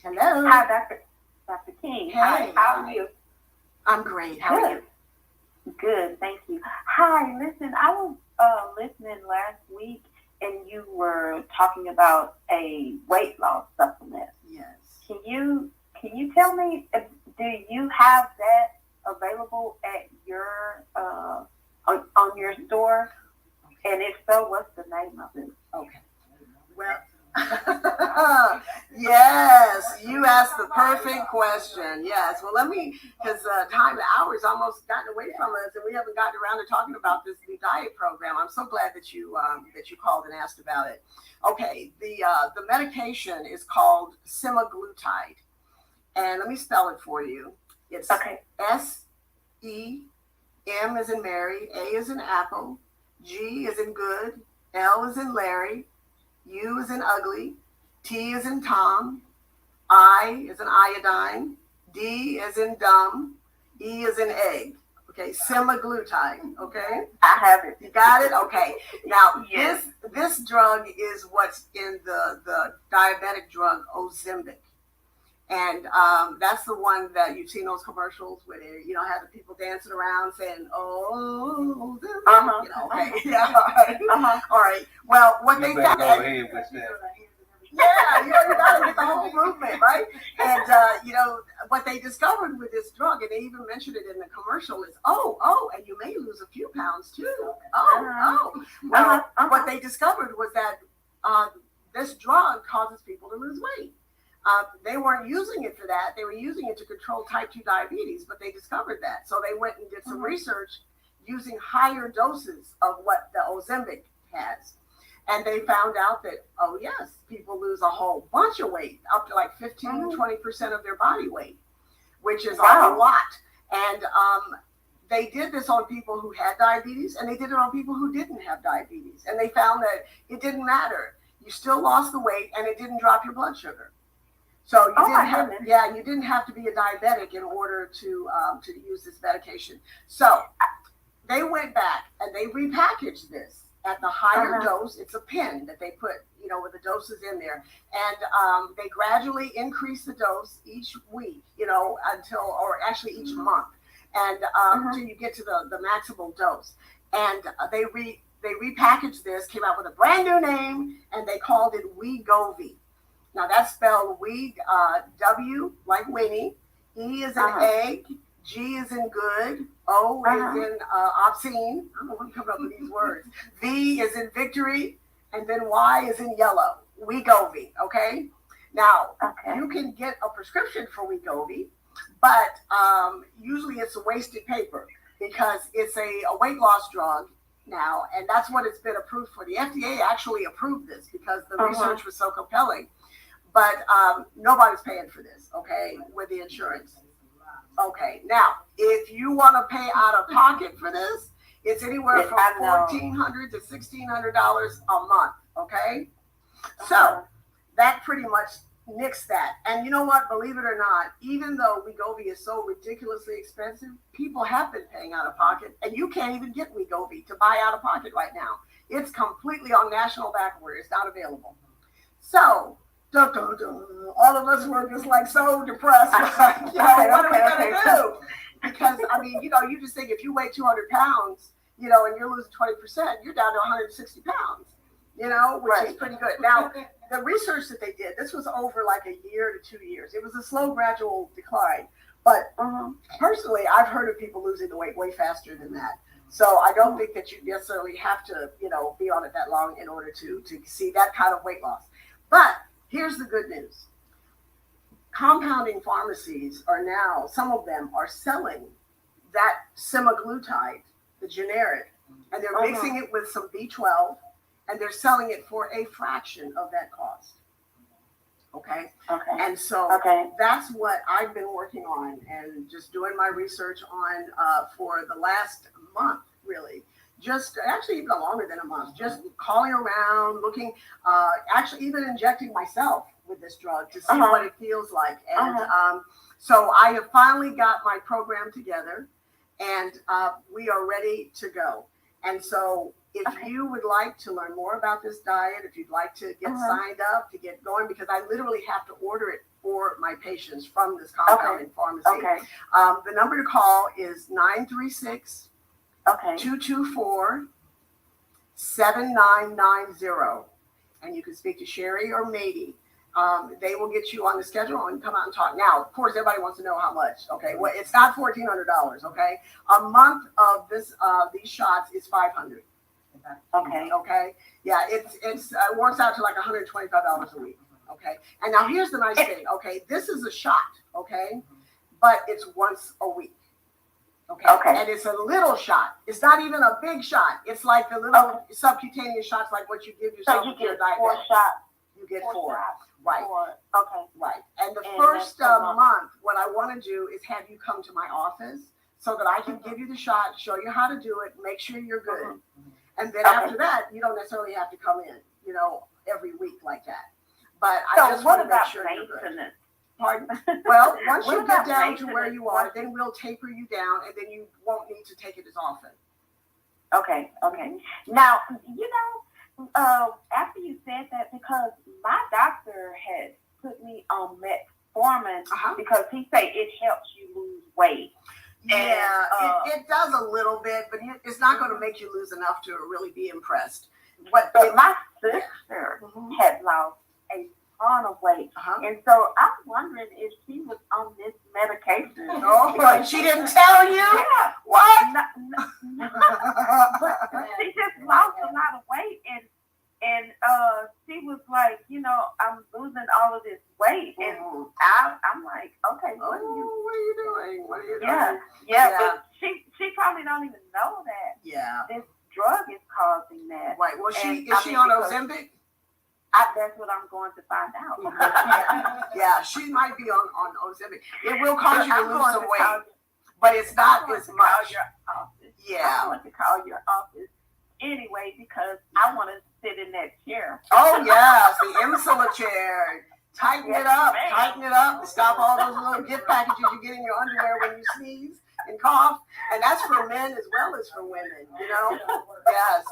Hello. Hi, Dr. King. Hey. Hi, how are you? I'm great. How are you? Good, thank you. Hi, listen, I was listening last week, and you were talking about a weight loss supplement. Yes. Can you tell me, do you have that available at your on your store? And if so, what's the name of it? Okay. Well, yes, you asked the perfect question. Yes. Well, because time, the hour's almost gotten away from us, and we haven't gotten around to talking about this new diet program. I'm so glad that you called and asked about it. Okay. The medication is called semaglutide, and let me spell it for you. It's SEM as in Mary, A as in apple, G as in good, L as in Larry, U is in ugly, T is in Tom, I is in iodine, D is in dumb, E is in egg. Okay, semaglutide. Okay, I have it. You got it. Okay. Now this drug is what's in the diabetic drug Ozempic, and that's the one that you've seen those commercials where they have the people dancing around saying "Oh, okay, yeah, all right. Well, what they got. Go ahead with that. Yeah, you got to get the whole movement, right? And, what they discovered with this drug, and they even mentioned it in the commercial, is, and you may lose a few pounds too. Well, what they discovered was that this drug causes people to lose weight. They weren't using it for that. They were using it to control type 2 diabetes, but they discovered that. So they went and did some research using higher doses of what the Ozempic has. And they found out that, people lose a whole bunch of weight, up to like 15, 20% of their body weight, which is a lot. And they did this on people who had diabetes, and they did it on people who didn't have diabetes. And they found that it didn't matter. You still lost the weight, and it didn't drop your blood sugar. So you didn't have to be a diabetic in order to use this medication. So they went back and they repackaged this at the higher dose. It's a pen that they put, with the doses in there. And they gradually increase the dose each week, actually each month. And until you get to the maximal dose. And they repackaged this, came out with a brand new name, and they called it Wegovy. Now that's spelled W like Winnie, E is in egg, G is in good, O is in obscene. I don't know when coming up with these words. V is in victory, and then Y is in yellow. Wegovy, okay? Now, you can get a prescription for Wegovy, but usually it's a wasted paper because it's a weight loss drug now, and that's what it's been approved for. The FDA actually approved this because the research was so compelling. But nobody's paying for this, okay, with the insurance. Okay, now, if you want to pay out of pocket for this, it's anywhere from $1,400 to $1,600 a month, okay? So that pretty much nixed that. And you know what, believe it or not, even though Wegovy is so ridiculously expensive, people have been paying out of pocket, and you can't even get Wegovy to buy out of pocket right now. It's completely on national back order. It's not available. So, all of us were just like so depressed. What are we going to do? Because, you just think if you weigh 200 pounds, and you're losing 20%, you're down to 160 pounds, which is pretty good. Now, the research that they did, this was over like a year to 2 years. It was a slow, gradual decline. But personally, I've heard of people losing the weight way faster than that. So I don't think that you necessarily have to, be on it that long in order to see that kind of weight loss. But here's the good news. Compounding pharmacies are now, some of them are selling that semaglutide, the generic, and they're mixing it with some B12, and they're selling it for a fraction of that cost. Okay. And so that's what I've been working on and just doing my research on for the last month, really. Just actually even longer than a month, just calling around, looking, actually even injecting myself with this drug to see what it feels like. And so I have finally got my program together, and we are ready to go. And so if you would like to learn more about this diet, if you'd like to get signed up, to get going, because I literally have to order it for my patients from this compounding pharmacy. The number to call is 936-224-7990. And you can speak to Sherry or Mady. They will get you on the schedule and come out and talk. Now, of course, everybody wants to know how much. Okay, well, it's not $1,400. Okay, a month of this these shots is $500. Okay. Yeah, it works out to like $125 a week. Okay. And now here's the nice thing. Okay, this is a shot. Okay, but it's once a week. Okay. And it's a little shot. It's not even a big shot. It's like the little subcutaneous shots, like what you give yourself. So you get 4 shots. You get 4. Shots. Right. Right. And the first month, what I want to do is have you come to my office so that I can give you the shot, show you how to do it, make sure you're good. And then after that, you don't necessarily have to come in, every week like that. But I just want to make sure you're good. Pardon? Well, once you get down to where you are, then we'll taper you down, and then you won't need to take it as often. Okay. Now, after you said that, because my doctor had put me on metformin because he said it helps you lose weight. Yeah, it does a little bit, but it's not going to make you lose enough to really be impressed. But my sister had lost a ton of weight, and so I'm wondering if she was on this medication. Oh, but she didn't tell you? Yeah. What? But she just lost a lot of weight, and she was like, I'm losing all of this weight, and I'm like, okay, what are you doing? Yeah, but she probably don't even know that. Yeah, this drug is causing that. Right. Well, is she on Ozempic? That's what I'm going to find out. Yeah, she might be on Ozempic. It will cause you to lose some weight, but it's not as much. Yeah. I'm going to call your office anyway because I want to sit in that chair. Oh yes, the IMSILA chair. Tighten it up. Stop all those little gift packages you get in your underwear when you sneeze and cough. And that's for men as well as for women,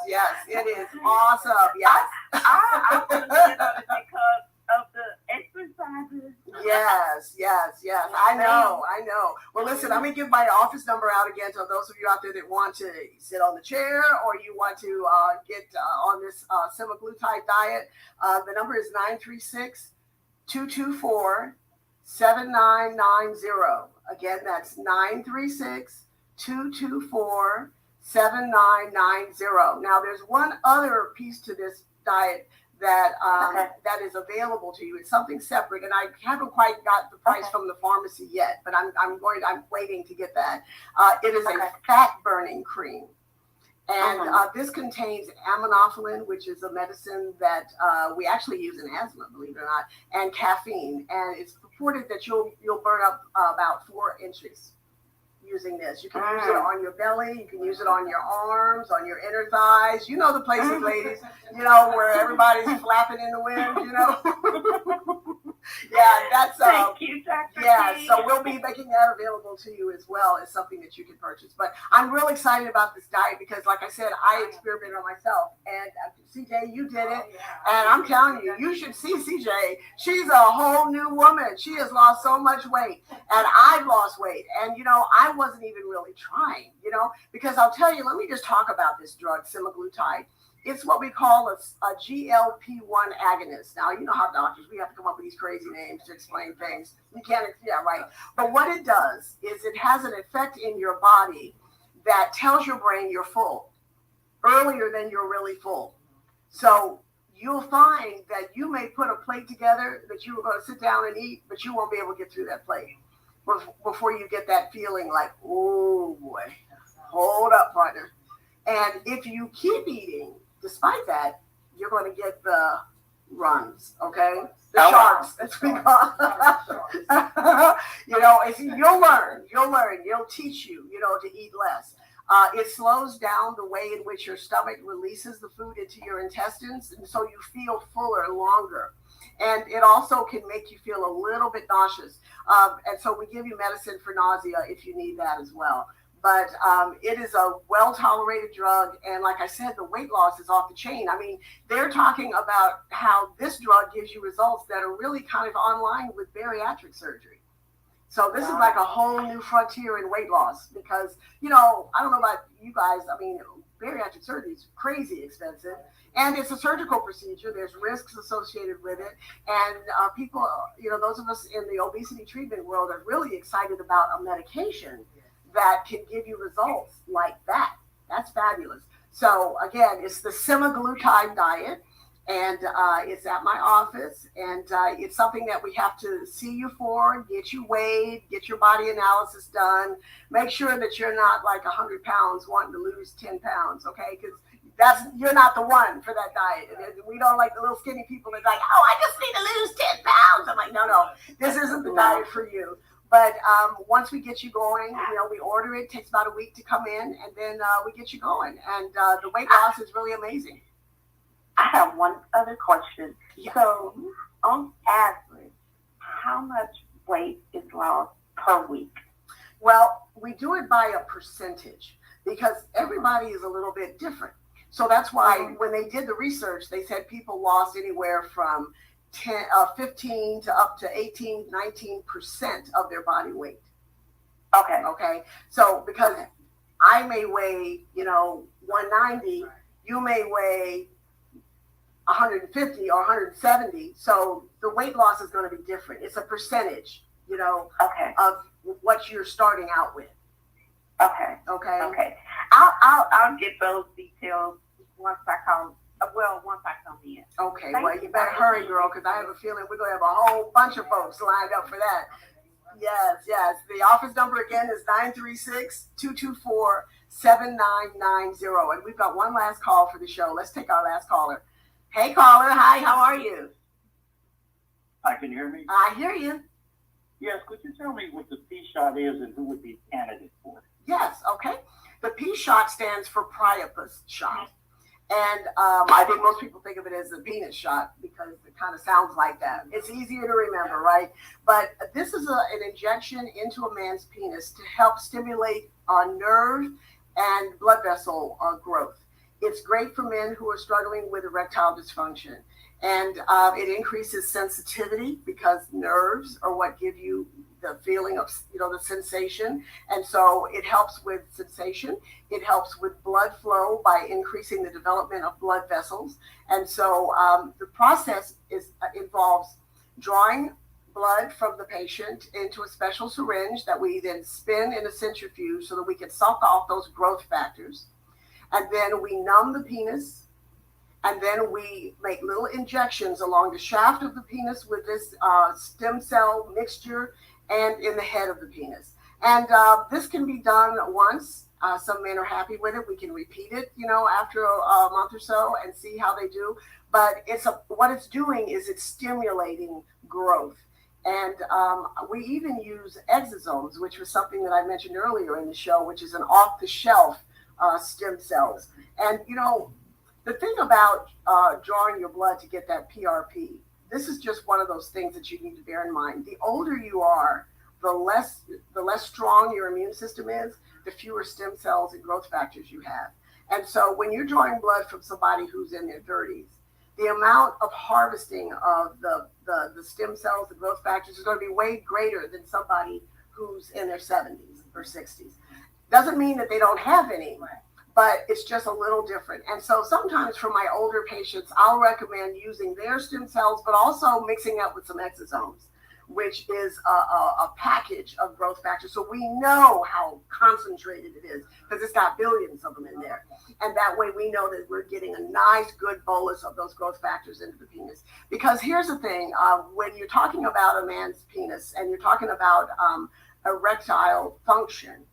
Yes, it is awesome. Yes. I because of the exercises. Yes. I know. Well, listen, I'm going to give my office number out again to those of you out there that want to sit on the chair or you want to get on this semaglutide diet. The number is 936-224-7990. Again, that's 936-224-7990. Now, there's one other piece to this diet that that is available to you. It's something separate, and I haven't quite got the price from the pharmacy yet, but I'm waiting to get that. It is a fat burning cream. And this contains aminophylline, which is a medicine that we actually use in asthma, believe it or not, and caffeine. And it's purported that you'll burn up about 4 inches using this. You can use it on your belly, you can use it on your arms, on your inner thighs. You know the places, ladies, where everybody's flapping in the wind, Yeah, that's thank you, Dr. Yeah, so we'll be making that available to you as well as something that you can purchase. But I'm real excited about this diet because, like I said, I experimented on myself. And CJ, you did it. And I'm telling you, you should see CJ. She's a whole new woman. She has lost so much weight. And I've lost weight. And, I wasn't even really trying, because I'll tell you, let me just talk about this drug, semaglutide. It's what we call a GLP-1 agonist. Now, you know how doctors, we have to come up with these crazy names to explain things. You can't, yeah, right. But what it does is it has an effect in your body that tells your brain you're full earlier than you're really full. So you'll find that you may put a plate together that you were going to sit down and eat, but you won't be able to get through that plate before you get that feeling like, oh boy, hold up, partner. And if you keep eating, despite that, you're going to get the runs, okay? The sharks, as we call you know, you'll learn, it'll teach you, you know, to eat less. It slows down the way in which your stomach releases the food into your intestines, and so you feel fuller longer. And it also can make you feel a little bit nauseous. And so we give you medicine for nausea if you need that as well. But it is a well-tolerated drug. And like I said, the weight loss is off the chain. I mean, they're talking about how this drug gives you results that are really kind of online with bariatric surgery. So this is like a whole new frontier in weight loss because, you know, I don't know about you guys. I mean, bariatric surgery is crazy expensive. And it's a surgical procedure. There's risks associated with it. And people, you know, those of us in the obesity treatment world are really excited about a medication that can give you results like that. That's fabulous. So again, it's the semaglutide diet, and it's at my office, and it's something that we have to see you for, get you weighed, get your body analysis done, make sure that you're not like 100 pounds wanting to lose 10 pounds, okay? Because you're not the one for that diet. We don't like the little skinny people that are like, oh, I just need to lose 10 pounds. I'm like, no, this isn't the diet for you. But once we get you going, you know, we order it. It takes about a week to come in, and then we get you going. And the weight loss is really amazing. I have one other question. Yeah. So, on average, how much weight is lost per week? Well, we do it by a percentage because everybody is a little bit different. So that's why when they did the research, they said people lost anywhere from 15 to up to 18, 19% of their body weight. Okay. So because I may weigh, you know, 190, you may weigh 150 or 170. So the weight loss is going to be different. It's a percentage, you know, of what you're starting out with. Okay. I'll get those details once I come in. Okay. Well, you better hurry, girl, because I have a feeling we're going to have a whole bunch of folks lined up for that. Yes. The office number again is 936-224-7990. And we've got one last call for the show. Let's take our last caller. Hey, caller. Hi, how are you? Hi, can you hear me? I hear you. Yes, could you tell me what the P-shot is and who would be a candidate for it? Yes, okay. The P-shot stands for Priapus shot. And I think most people think of it as a penis shot because it kind of sounds like that. It's easier to remember, right? But this is an injection into a man's penis to help stimulate nerve and blood vessel growth. It's great for men who are struggling with erectile dysfunction. And it increases sensitivity because nerves are what give you the feeling of, you know, the sensation. And so it helps with sensation. It helps with blood flow by increasing the development of blood vessels. And so the process involves drawing blood from the patient into a special syringe that we then spin in a centrifuge so that we can suck off those growth factors. And then we numb the penis. And then we make little injections along the shaft of the penis with this stem cell mixture and in the head of the penis. And this can be done once. Some men are happy with it. We can repeat it, you know, after a month or so and see how they do. But what it's doing is it's stimulating growth. And we even use exosomes, which was something that I mentioned earlier in the show, which is an off-the-shelf stem cells. And, you know, the thing about drawing your blood to get that PRP, this is just one of those things that you need to bear in mind. The older you are, the less strong your immune system is, the fewer stem cells and growth factors you have. And so when you're drawing blood from somebody who's in their 30s, the amount of harvesting of the stem cells, the growth factors is going to be way greater than somebody who's in their 70s or 60s. Doesn't mean that they don't have any, but it's just a little different. And so sometimes for my older patients, I'll recommend using their stem cells, but also mixing up with some exosomes, which is a package of growth factors. So we know how concentrated it is because it's got billions of them in there. And that way we know that we're getting a nice, good bolus of those growth factors into the penis. Because here's the thing, when you're talking about a man's penis and you're talking about erectile function,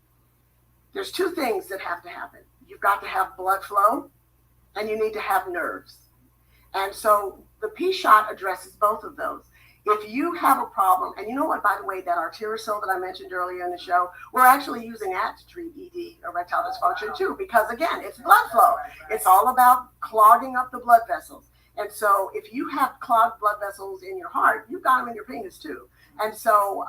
there's two things that have to happen. You've got to have blood flow and you need to have nerves. And so the P-shot addresses both of those. If you have a problem, and you know what, by the way, that arterial that I mentioned earlier in the show, we're actually using that to treat ED, erectile dysfunction too, because again, it's blood flow. It's all about clogging up the blood vessels. And so if you have clogged blood vessels in your heart, you've got them in your penis too. And so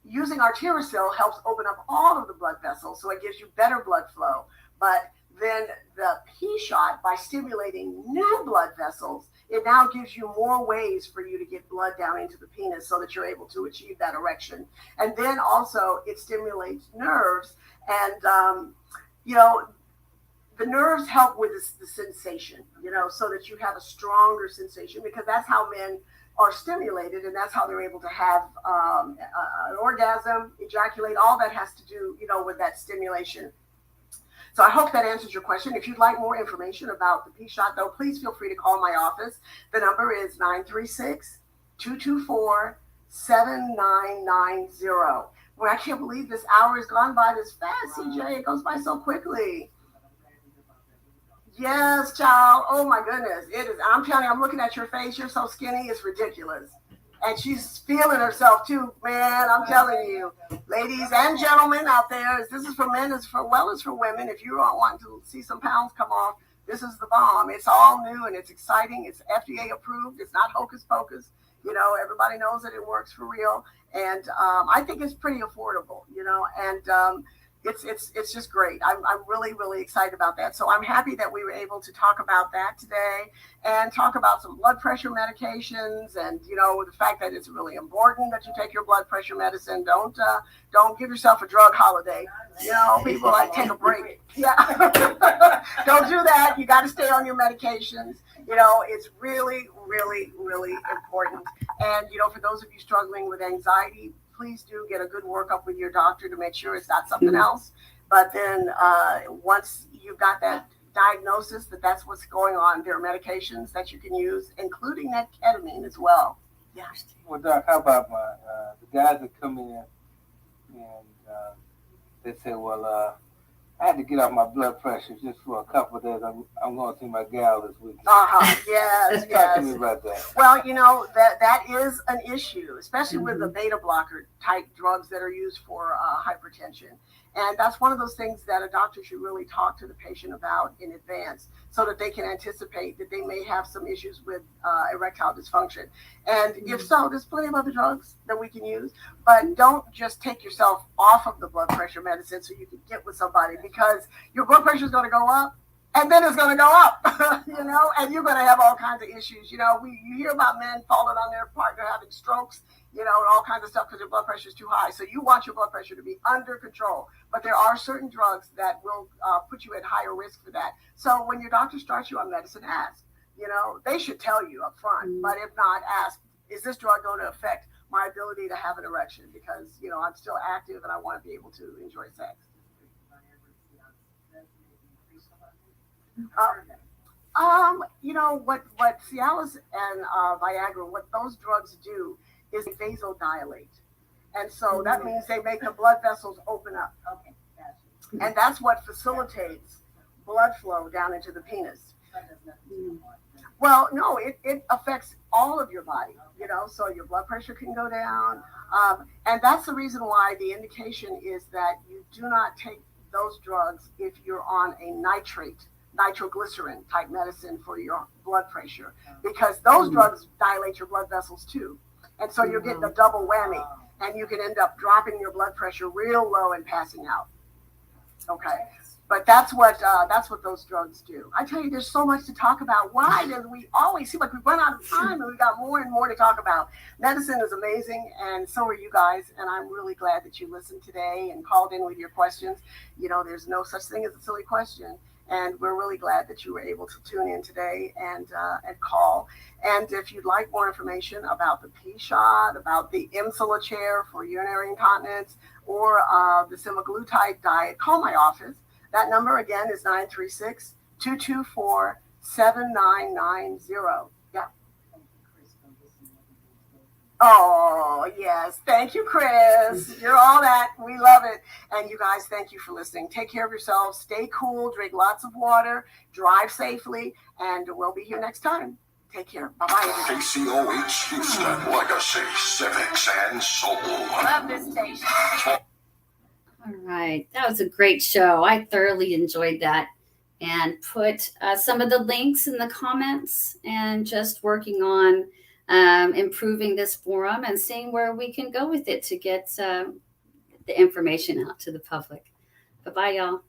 using arterial helps open up all of the blood vessels, so it gives you better blood flow. But then the P-shot, by stimulating new blood vessels, it now gives you more ways for you to get blood down into the penis so that you're able to achieve that erection. And then also it stimulates nerves. And, the nerves help with the sensation, so that you have a stronger sensation, because that's how men are stimulated, and that's how they're able to have an orgasm, ejaculate. All that has to do, with that stimulation. So I hope that answers your question. If you'd like more information about the P-shot, though, please feel free to call my office. The number is 936-224-7990. Well, I can't believe this hour has gone by this fast, CJ. It goes by so quickly. Yes, child. Oh, my goodness. It is. I'm telling you, I'm looking at your face. You're so skinny. It's ridiculous. And she's feeling herself too, man. I'm telling you, ladies and gentlemen out there, this is for men as well as for women. If you are wanting to see some pounds come off, this is the bomb. It's all new and it's exciting. It's FDA approved. It's not hocus pocus. Everybody knows that it works for real. And I think it's pretty affordable, and it's just great. I'm really, really excited about that. So I'm happy that we were able to talk about that today and talk about some blood pressure medications, and the fact that it's really important that you take your blood pressure medicine. Don't give yourself a drug holiday. People like take a break. Yeah. Don't do that. You got to stay on your medications. It's really, really, really important. And for those of you struggling with anxiety, please do get a good workup with your doctor to make sure it's not something else. But then once you've got that diagnosis that's what's going on, there are medications that you can use, including that ketamine as well. Yeah. Well, Doc, how about the guys that come in and they say, well, I had to get off my blood pressure just for a couple of days. I'm going to see my gal this weekend. Yes. Talk to me about that. Well, that is an issue, especially with the beta blocker type drugs that are used for hypertension. And that's one of those things that a doctor should really talk to the patient about in advance, so that they can anticipate that they may have some issues with erectile dysfunction. And if so, there's plenty of other drugs that we can use, but don't just take yourself off of the blood pressure medicine so you can get with somebody, because your blood pressure is going to go up and then it's going to go up, and you're going to have all kinds of issues. You hear about men falling on their partner, having strokes, and all kinds of stuff because your blood pressure is too high. So you want your blood pressure to be under control. But there are certain drugs that will put you at higher risk for that. So when your doctor starts you on medicine, ask. They should tell you up front. But if not, ask, is this drug going to affect my ability to have an erection? Because, I'm still active and I want to be able to enjoy sex. What Cialis and Viagra, what those drugs do is they vasodilate. And so that means they make the blood vessels open up. Okay, gotcha. And that's what facilitates blood flow down into the penis. Well, no, it affects all of your body, so your blood pressure can go down. And that's the reason why the indication is that you do not take those drugs if you're on a nitroglycerin type medicine for your blood pressure, because those drugs dilate your blood vessels too. And so you're getting a double whammy, and you can end up dropping your blood pressure real low and passing out. Okay. But that's what those drugs do. I tell you, there's so much to talk about. Why do we always seem like we run out of time and we got more and more to talk about? Medicine is amazing, and so are you guys. And I'm really glad that you listened today and called in with your questions. You know, there's no such thing as a silly question. And we're really glad that you were able to tune in today and call. And if you'd like more information about the P-shot, about the Emsula chair for urinary incontinence, or the semaglutide diet, call my office. That number again is 936-224-7990. Yeah. Oh, yes. Thank you, Chris. You're all that. We love it. And you guys, thank you for listening. Take care of yourselves. Stay cool. Drink lots of water. Drive safely. And we'll be here next time. Take care. Bye-bye. KCOH Houston, Legacy, Civics, and Soul. Love this station. All right. That was a great show. I thoroughly enjoyed that, and put some of the links in the comments, and just working on improving this forum and seeing where we can go with it to get the information out to the public. Bye-bye, y'all.